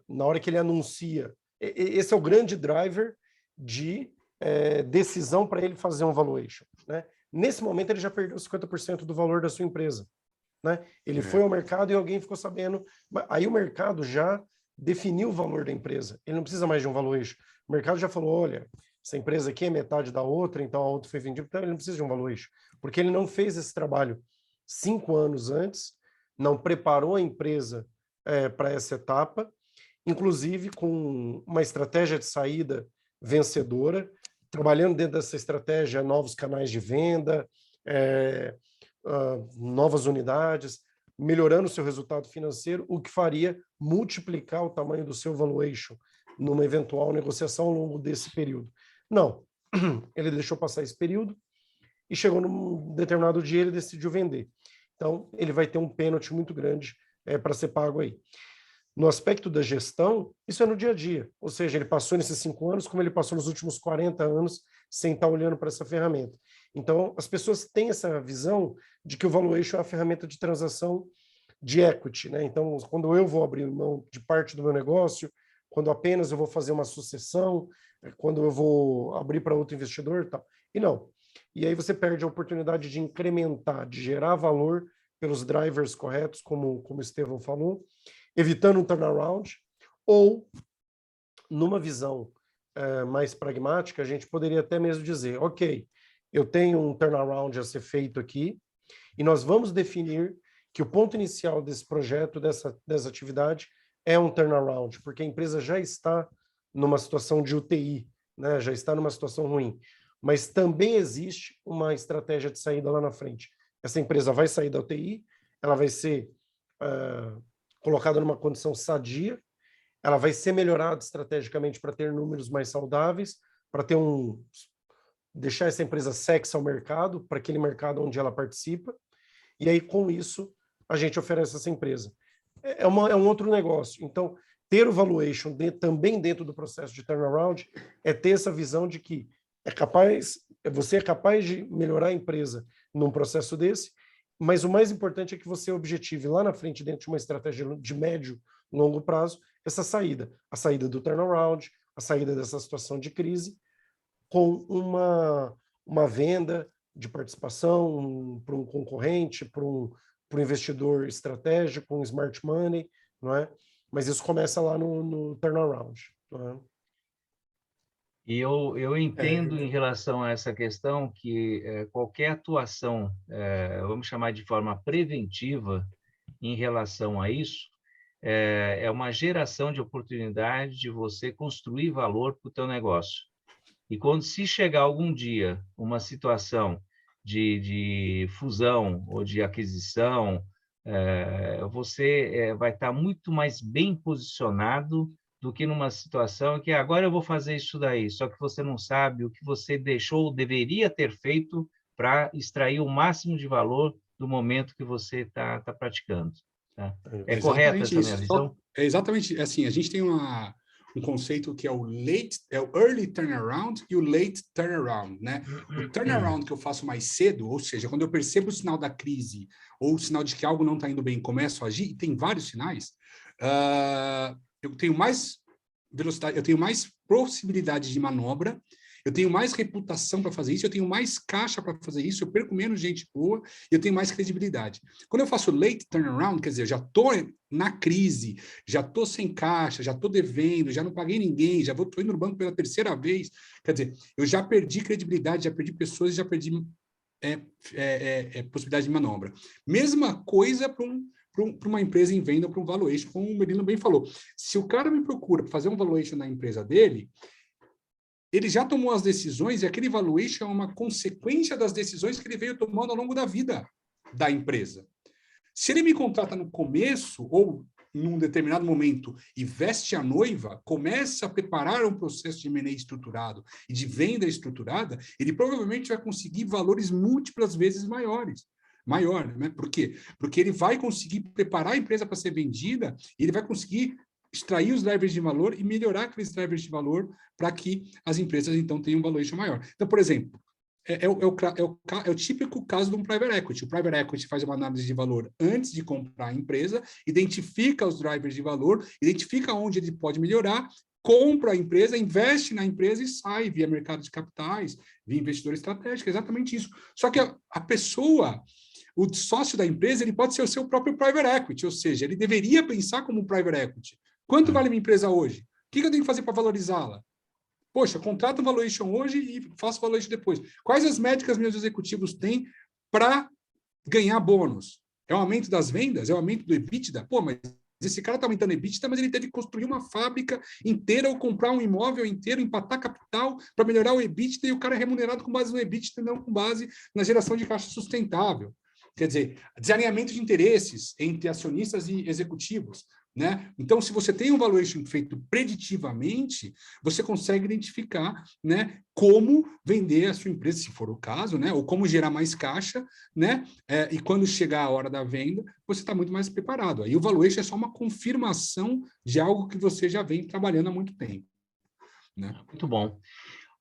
S4: na hora que ele anuncia, esse é o grande driver de decisão para ele fazer um valuation. Né? Nesse momento, ele já perdeu 50% do valor da sua empresa. Né? Ele foi ao mercado e alguém ficou sabendo. Aí o mercado já definiu o valor da empresa. Ele não precisa mais de um valuation. O mercado já falou, olha, essa empresa aqui é metade da outra, então a outra foi vendida, então ele não precisa de um valuation. Porque ele não fez esse trabalho 5 anos antes, não preparou a empresa para essa etapa, inclusive com uma estratégia de saída vencedora, trabalhando dentro dessa estratégia novos canais de venda, novas unidades, melhorando o seu resultado financeiro, o que faria multiplicar o tamanho do seu valuation numa eventual negociação ao longo desse período. Não, ele deixou passar esse período e chegou num determinado dia ele decidiu vender. Então, ele vai ter um pênalti muito grande para ser pago aí. No aspecto da gestão, isso é no dia a dia. Ou seja, ele passou nesses 5 anos como ele passou nos últimos 40 anos sem estar olhando para essa ferramenta. Então, as pessoas têm essa visão de que o valuation é uma ferramenta de transação de equity. Né? Então, quando eu vou abrir mão de parte do meu negócio, quando apenas eu vou fazer uma sucessão, quando eu vou abrir para outro investidor e tal. E não. E aí você perde a oportunidade de incrementar, de gerar valor pelos drivers corretos, como o Estevão falou, evitando um turnaround, ou, numa visão mais pragmática, a gente poderia até mesmo dizer, ok, eu tenho um turnaround a ser feito aqui, e nós vamos definir que o ponto inicial desse projeto, dessa atividade, é um turnaround, porque a empresa já está numa situação de UTI, né? Já está numa situação ruim. Mas também existe uma estratégia de saída lá na frente. Essa empresa vai sair da UTI, ela vai ser colocada numa condição sadia, ela vai ser melhorada estrategicamente para ter números mais saudáveis, para ter um deixar essa empresa sexy ao mercado, para aquele mercado onde ela participa, e aí, com isso, a gente oferece essa empresa. É um outro negócio. Então, ter o valuation também dentro do processo de turnaround é ter essa visão de que você é capaz de melhorar a empresa num processo desse, mas o mais importante é que você objetive lá na frente, dentro de uma estratégia de médio, longo prazo, essa saída. A saída do turnaround, a saída dessa situação de crise, com uma venda de participação para um concorrente, para um investidor estratégico, um smart money, não é? Mas isso começa lá no turnaround, não é?
S2: E eu entendo em relação a essa questão que qualquer atuação, vamos chamar de forma preventiva em relação a isso, é uma geração de oportunidade de você construir valor para o teu negócio. E quando se chegar algum dia uma situação de fusão ou de aquisição, você vai estar muito mais bem posicionado do que numa situação que agora eu vou fazer isso daí, só que você não sabe o que você deixou ou deveria ter feito para extrair o máximo de valor do momento que você está praticando. Tá? É correta essa minha visão?
S3: É exatamente assim, a gente tem um conceito que é o early turnaround e o late turnaround, né? O turnaround que eu faço mais cedo, ou seja, quando eu percebo o sinal da crise ou o sinal de que algo não está indo bem, começo a agir, e tem vários sinais, eu tenho mais velocidade, eu tenho mais possibilidade de manobra, eu tenho mais reputação para fazer isso, eu tenho mais caixa para fazer isso, eu perco menos gente boa, eu tenho mais credibilidade. Quando eu faço late turnaround, quer dizer, eu já estou na crise, já estou sem caixa, já estou devendo, já não paguei ninguém, já estou indo no banco pela terceira vez, quer dizer, eu já perdi credibilidade, já perdi pessoas, já perdi possibilidade de manobra. Mesma coisa para uma empresa em venda, para um valuation, como o Merino bem falou. Se o cara me procura para fazer um valuation na empresa dele, ele já tomou as decisões e aquele valuation é uma consequência das decisões que ele veio tomando ao longo da vida da empresa. Se ele me contrata no começo ou num determinado momento e veste a noiva, começa a preparar um processo de M&A estruturado e de venda estruturada, ele provavelmente vai conseguir valores múltiplas vezes maiores. Maior, né? Por quê? Porque ele vai conseguir preparar a empresa para ser vendida e ele vai conseguir extrair os drivers de valor e melhorar aqueles drivers de valor para que as empresas, então, tenham um valuation maior. Então, por exemplo, é o típico caso de um private equity. O private equity faz uma análise de valor antes de comprar a empresa, identifica os drivers de valor, identifica onde ele pode melhorar, compra a empresa, investe na empresa e sai via mercado de capitais, via investidor estratégico, é exatamente isso. Só que a pessoa, o sócio da empresa, ele pode ser o seu próprio private equity, ou seja, ele deveria pensar como um private equity. Quanto vale minha empresa hoje? O que eu tenho que fazer para valorizá-la? Poxa, contrato um valuation hoje e faço valuation depois. Quais as métricas meus executivos têm para ganhar bônus? É o aumento das vendas? É o aumento do EBITDA? Pô, mas esse cara está aumentando EBITDA, mas ele teve que construir uma fábrica inteira ou comprar um imóvel inteiro, empatar capital para melhorar o EBITDA e o cara é remunerado com base no EBITDA e não com base na geração de caixa sustentável. Quer dizer, desalinhamento de interesses entre acionistas e executivos. Né? Então, se você tem um valuation feito preditivamente, você consegue identificar, né, como vender a sua empresa, se for o caso, né, ou como gerar mais caixa, né, e quando chegar a hora da venda, você está muito mais preparado. Aí o valuation é só uma confirmação de algo que você já vem trabalhando há muito tempo. Né?
S2: Muito bom.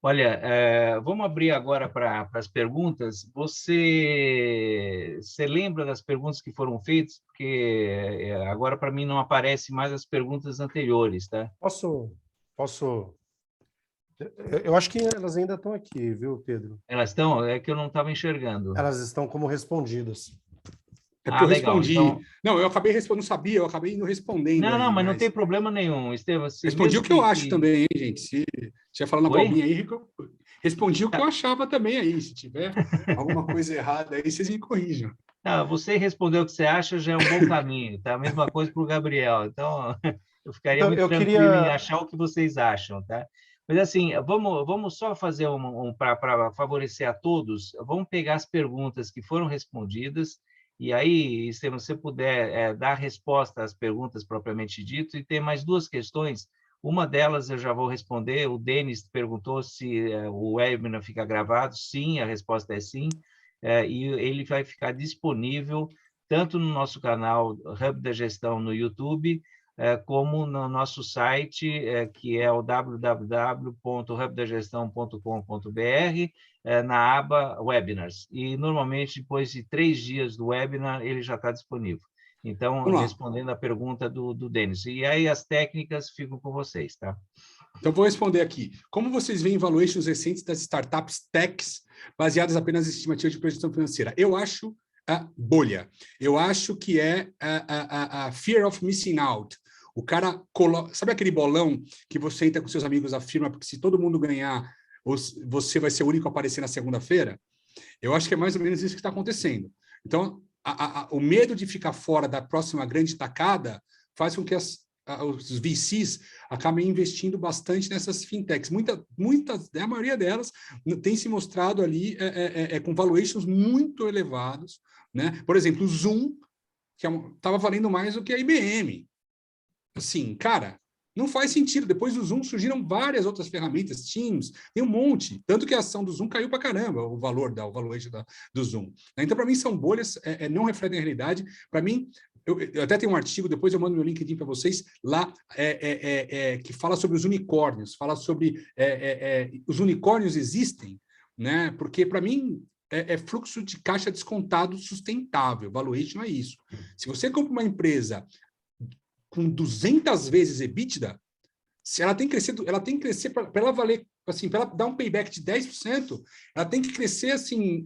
S2: Olha, vamos abrir agora para as perguntas. Você lembra das perguntas que foram feitas? Porque agora, para mim, não aparecem mais as perguntas anteriores, tá?
S4: Posso... Eu acho que elas ainda estão aqui, viu, Pedro?
S2: Elas estão? É que eu não estava enxergando.
S4: Elas estão como respondidas.
S3: É porque eu
S2: legal.
S3: respondi.
S2: Então...
S3: Não, eu acabei respondendo, não sabia, eu acabei indo respondendo.
S2: Não, mas não tem problema nenhum, Estevam.
S3: Respondi o que eu acho também, hein, gente. Se estiver falando abobrinha aí, respondi o que eu achava também aí. Se tiver alguma coisa errada aí, vocês me corrijam.
S2: Você respondeu o que você acha, já é um bom caminho, tá? A mesma coisa para o Gabriel. Então, eu ficaria muito tranquilo em achar o que vocês acham, tá? Mas, assim, vamos só fazer para favorecer a todos, vamos pegar as perguntas que foram respondidas e aí, se você puder dar resposta às perguntas propriamente dito, e tem mais duas questões. Uma delas eu já vou responder. O Denis perguntou se o webinar fica gravado. Sim, a resposta é sim. E ele vai ficar disponível tanto no nosso canal Hub da Gestão no YouTube, como no nosso site, que é o www.hubdagestão.com.br, na aba Webinars. E, normalmente, depois de 3 dias do webinar, ele já está disponível. Então,
S3: Vamos lá.
S2: respondendo a pergunta do Denis. E aí as técnicas ficam com vocês, tá?
S3: Então, vou responder aqui. Como vocês veem valuations recentes das startups techs baseadas apenas em estimativas de projeção financeira? Eu acho a bolha. Eu acho que é a fear of missing out. O cara coloca... Sabe aquele bolão que você entra com seus amigos, afirma, porque se todo mundo ganhar, você vai ser o único a aparecer na segunda-feira? Eu acho que é mais ou menos isso que está acontecendo. Então, o medo de ficar fora da próxima grande tacada faz com que os VCs acabem investindo bastante nessas fintechs. A maioria delas tem se mostrado ali com valuations muito elevados, né? Por exemplo, o Zoom, que estava valendo mais do que a IBM. Assim, cara, não faz sentido. Depois do Zoom surgiram várias outras ferramentas, Teams, tem um monte. Tanto que a ação do Zoom caiu para caramba, o valuation do Zoom. Então, para mim, são bolhas, não refletem a realidade. Para mim, eu até tenho um artigo, depois eu mando meu LinkedIn para vocês, lá, que fala sobre os unicórnios, fala sobre os unicórnios existem, né? Porque, para mim, é fluxo de caixa descontado sustentável. Valuation é isso. Se você compra uma empresa com 200 vezes EBITDA, se ela tem que crescer para ela valer, assim, para ela dar um payback de 10%, ela tem que crescer assim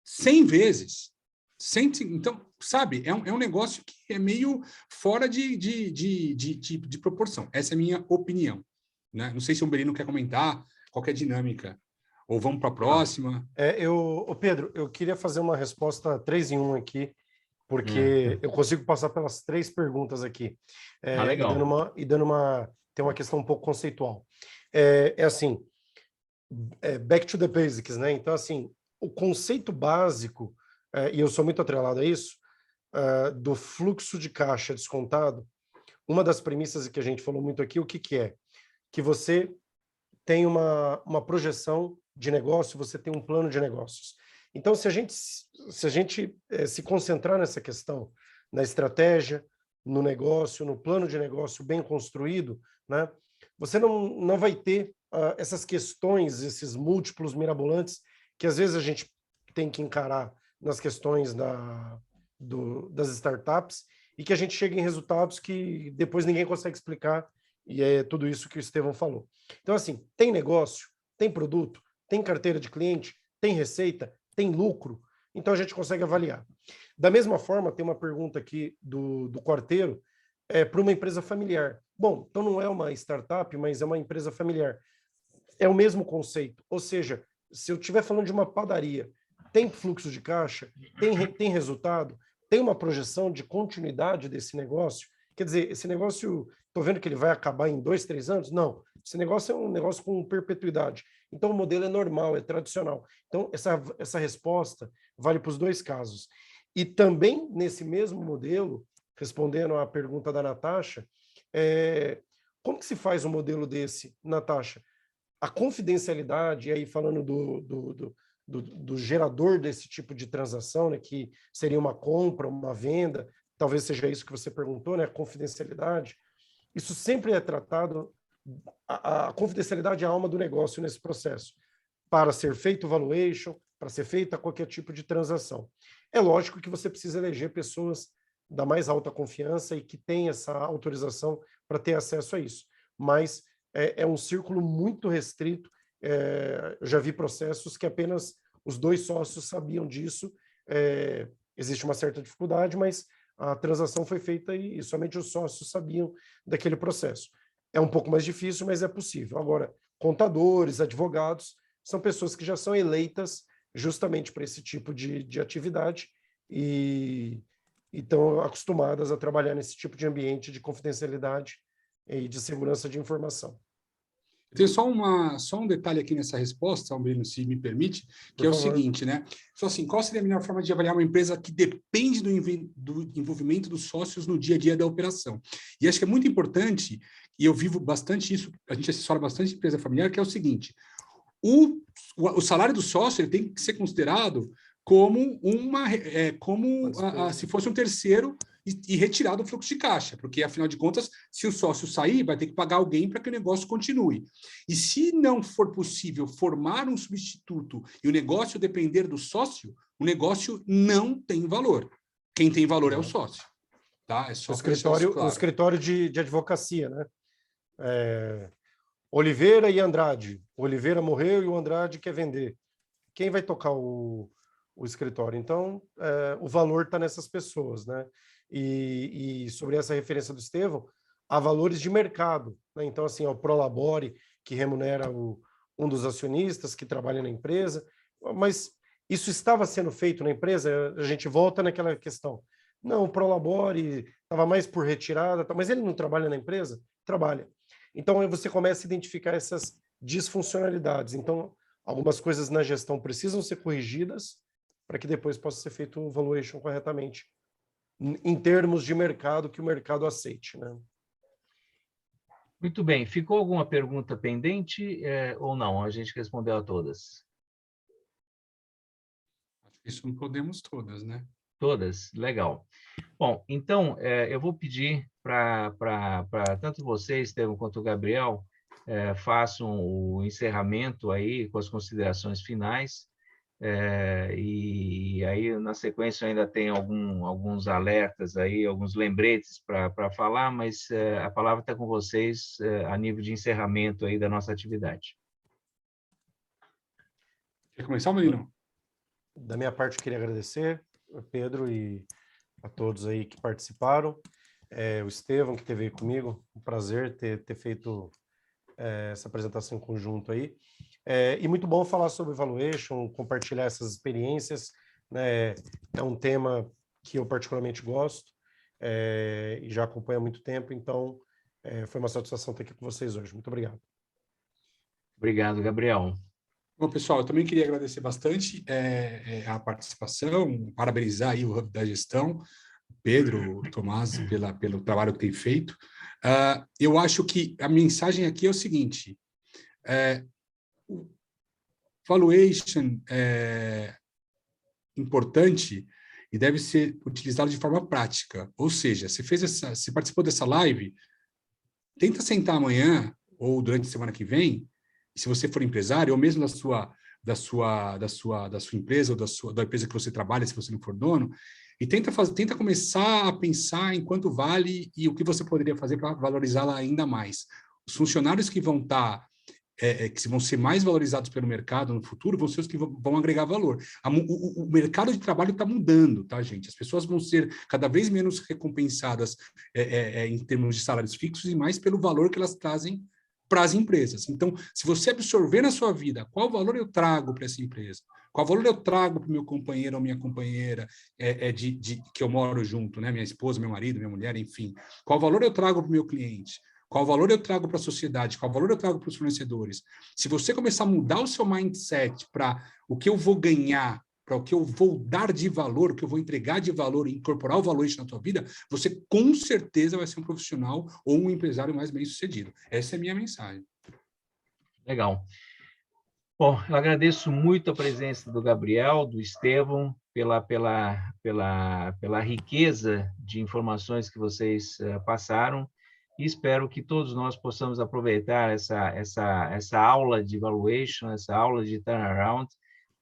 S3: 100 vezes. 100, então, sabe, é um negócio que é meio fora de proporção. Essa é a minha opinião. Né? Não sei se o Umbelino quer comentar qualquer dinâmica. Ou vamos para a próxima.
S4: Pedro, eu queria fazer uma resposta 3 em 1 aqui, porque eu consigo passar pelas 3 perguntas aqui.
S2: Legal.
S4: Tem uma questão um pouco conceitual. Assim, back to the basics, né? Então, assim, o conceito básico, e eu sou muito atrelado a isso, do fluxo de caixa descontado, uma das premissas que a gente falou muito aqui, o que é? Que você tem uma projeção de negócio, você tem um plano de negócios. Então, se a gente se concentrar nessa questão, na estratégia, no negócio, no plano de negócio bem construído, né, você não vai ter essas questões, esses múltiplos mirabolantes que às vezes a gente tem que encarar nas questões das startups e que a gente chega em resultados que depois ninguém consegue explicar, e é tudo isso que o Estevão falou. Então, assim, tem negócio, tem produto, tem carteira de cliente, tem receita, tem lucro, então a gente consegue avaliar. Da mesma forma, tem uma pergunta aqui do Quarteiro, para uma empresa familiar. Bom, então não é uma startup, mas é uma empresa familiar. É o mesmo conceito, ou seja, se eu estiver falando de uma padaria, tem fluxo de caixa, tem resultado, tem uma projeção de continuidade desse negócio. Quer dizer, esse negócio, estou vendo que ele vai acabar em 2, 3 anos? Não, esse negócio é um negócio com perpetuidade. Então, o modelo é normal, é tradicional. Então, essa resposta vale para os 2 casos. E também, nesse mesmo modelo, respondendo à pergunta da Natasha, como que se faz um modelo desse, Natasha? A confidencialidade, e aí falando do gerador desse tipo de transação, né, que seria uma compra, uma venda, talvez seja isso que você perguntou, né, a confidencialidade, isso sempre é tratado, a confidencialidade é a alma do negócio nesse processo, para ser feito valuation, para ser feita qualquer tipo de transação. É lógico que você precisa eleger pessoas da mais alta confiança e que têm essa autorização para ter acesso a isso, mas é um círculo muito restrito. Eu já vi processos que apenas os 2 sócios sabiam disso. Existe uma certa dificuldade, mas a transação foi feita e somente os sócios sabiam daquele processo. É um pouco mais difícil, mas é possível. Agora, contadores, advogados, são pessoas que já são eleitas justamente para esse tipo de atividade e estão acostumadas a trabalhar nesse tipo de ambiente de confidencialidade e de segurança de informação.
S3: Tem só um detalhe aqui nessa resposta, Albino, se me permite, que é o seguinte, né? Só assim, qual seria a melhor forma de avaliar uma empresa que depende do envolvimento dos sócios no dia a dia da operação? E acho que é muito importante, e eu vivo bastante isso, a gente assessora bastante empresa familiar, que é o seguinte, o salário do sócio ele tem que ser considerado como se fosse um terceiro e retirar do fluxo de caixa, porque, afinal de contas, se o sócio sair, vai ter que pagar alguém para que o negócio continue. E se não for possível formar um substituto e o negócio depender do sócio, o negócio não tem valor. Quem tem valor é o sócio. Tá? É só
S4: o escritório de advocacia, né? Oliveira e Andrade. O Oliveira morreu e o Andrade quer vender. Quem vai tocar o escritório? Então, o valor está nessas pessoas, né? E sobre essa referência do Estevão, há valores de mercado, né? Então, assim, o Prolabore, que remunera um dos acionistas que trabalha na empresa, mas isso estava sendo feito na empresa? A gente volta naquela questão. Não, o Prolabore estava mais por retirada, mas ele não trabalha na empresa? Trabalha. Então, aí você começa a identificar essas disfuncionalidades. Então, algumas coisas na gestão precisam ser corrigidas para que depois possa ser feito um valuation corretamente, em termos de mercado, que o mercado aceite, né?
S2: Muito bem. Ficou alguma pergunta pendente ou não? A gente respondeu a todas.
S3: Acho que isso não podemos todas, né?
S2: Todas? Legal. Bom, então, eu vou pedir para tanto você, Estevão, quanto o Gabriel, façam o encerramento aí com as considerações finais. E aí, na sequência, ainda tem alguns alertas aí, alguns lembretes para falar, mas a palavra está com vocês a nível de encerramento aí da nossa atividade.
S3: Quer começar, Melino?
S4: Da minha parte, queria agradecer a Pedro e a todos aí que participaram. O Estevão, que esteve comigo, um prazer ter feito essa apresentação em conjunto aí. E muito bom falar sobre valuation, compartilhar essas experiências, né? É um tema que eu particularmente gosto e já acompanho há muito tempo, então foi uma satisfação estar aqui com vocês hoje. Muito obrigado.
S2: Obrigado, Gabriel.
S3: Bom, pessoal, eu também queria agradecer bastante a participação, parabenizar aí o Hub da Gestão, Pedro, Tomás, pelo trabalho que tem feito. Eu acho que a mensagem aqui é o seguinte, o valuation é importante e deve ser utilizado de forma prática, ou seja, você participou dessa live, tenta sentar amanhã ou durante a semana que vem, e se você for empresário, ou mesmo da sua empresa ou da empresa que você trabalha, se você não for dono, e tenta começar a pensar em quanto vale e o que você poderia fazer para valorizá-la ainda mais. Os funcionários que vão que vão ser mais valorizados pelo mercado no futuro vão ser os que vão agregar valor. O mercado de trabalho está mudando, tá, gente? As pessoas vão ser cada vez menos recompensadas em termos de salários fixos e mais pelo valor que elas trazem para as empresas. Então, se você absorver na sua vida qual valor eu trago para essa empresa, qual valor eu trago para o meu companheiro ou minha companheira que eu moro junto, né? Minha esposa, meu marido, minha mulher, enfim. Qual valor eu trago para o meu cliente? Qual valor eu trago para a sociedade? Qual valor eu trago para os fornecedores? Se você começar a mudar o seu mindset para o que eu vou ganhar, para o que eu vou dar de valor, o que eu vou entregar de valor e incorporar o valor na tua vida, você com certeza vai ser um profissional ou um empresário mais bem-sucedido. Essa é a minha mensagem.
S2: Legal. Bom, eu agradeço muito a presença do Gabriel, do Estevão, pela riqueza de informações que vocês passaram, e espero que todos nós possamos aproveitar essa aula de valuation, essa aula de turnaround,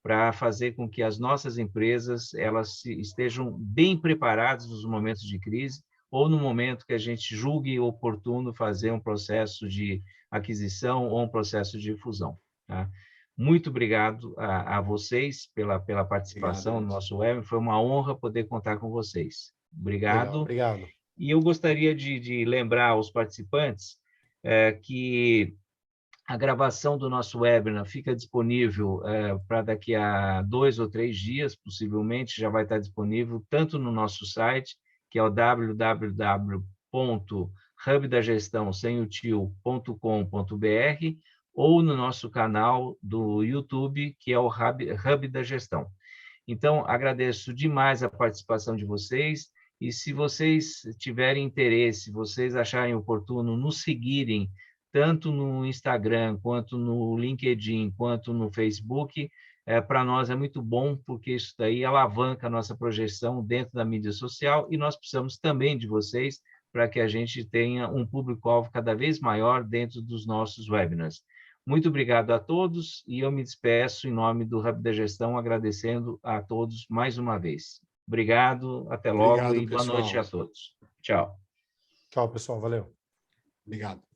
S2: para fazer com que as nossas empresas elas estejam bem preparadas nos momentos de crise ou no momento que a gente julgue oportuno fazer um processo de aquisição ou um processo de fusão. Tá? Muito obrigado a vocês pela participação no nosso web. Foi uma honra poder contar com vocês. Obrigado.
S4: Legal, obrigado.
S2: E eu gostaria de lembrar aos participantes que a gravação do nosso webinar fica disponível para daqui a 2 ou 3 dias, possivelmente, já vai estar disponível tanto no nosso site, que é o www.hubdagestão.com.br, ou no nosso canal do YouTube, que é o Hub da Gestão. Então, agradeço demais a participação de vocês, e se vocês tiverem interesse, vocês acharem oportuno nos seguirem, tanto no Instagram, quanto no LinkedIn, quanto no Facebook, para nós é muito bom, porque isso daí alavanca a nossa projeção dentro da mídia social, e nós precisamos também de vocês para que a gente tenha um público-alvo cada vez maior dentro dos nossos webinars. Muito obrigado a todos, e eu me despeço em nome do Hub da Gestão, agradecendo a todos mais uma vez. Obrigado, até logo
S3: Obrigado,
S2: e boa noite a
S3: pessoal.
S2: todos. Tchau.
S4: Tchau, pessoal. Valeu.
S3: Obrigado.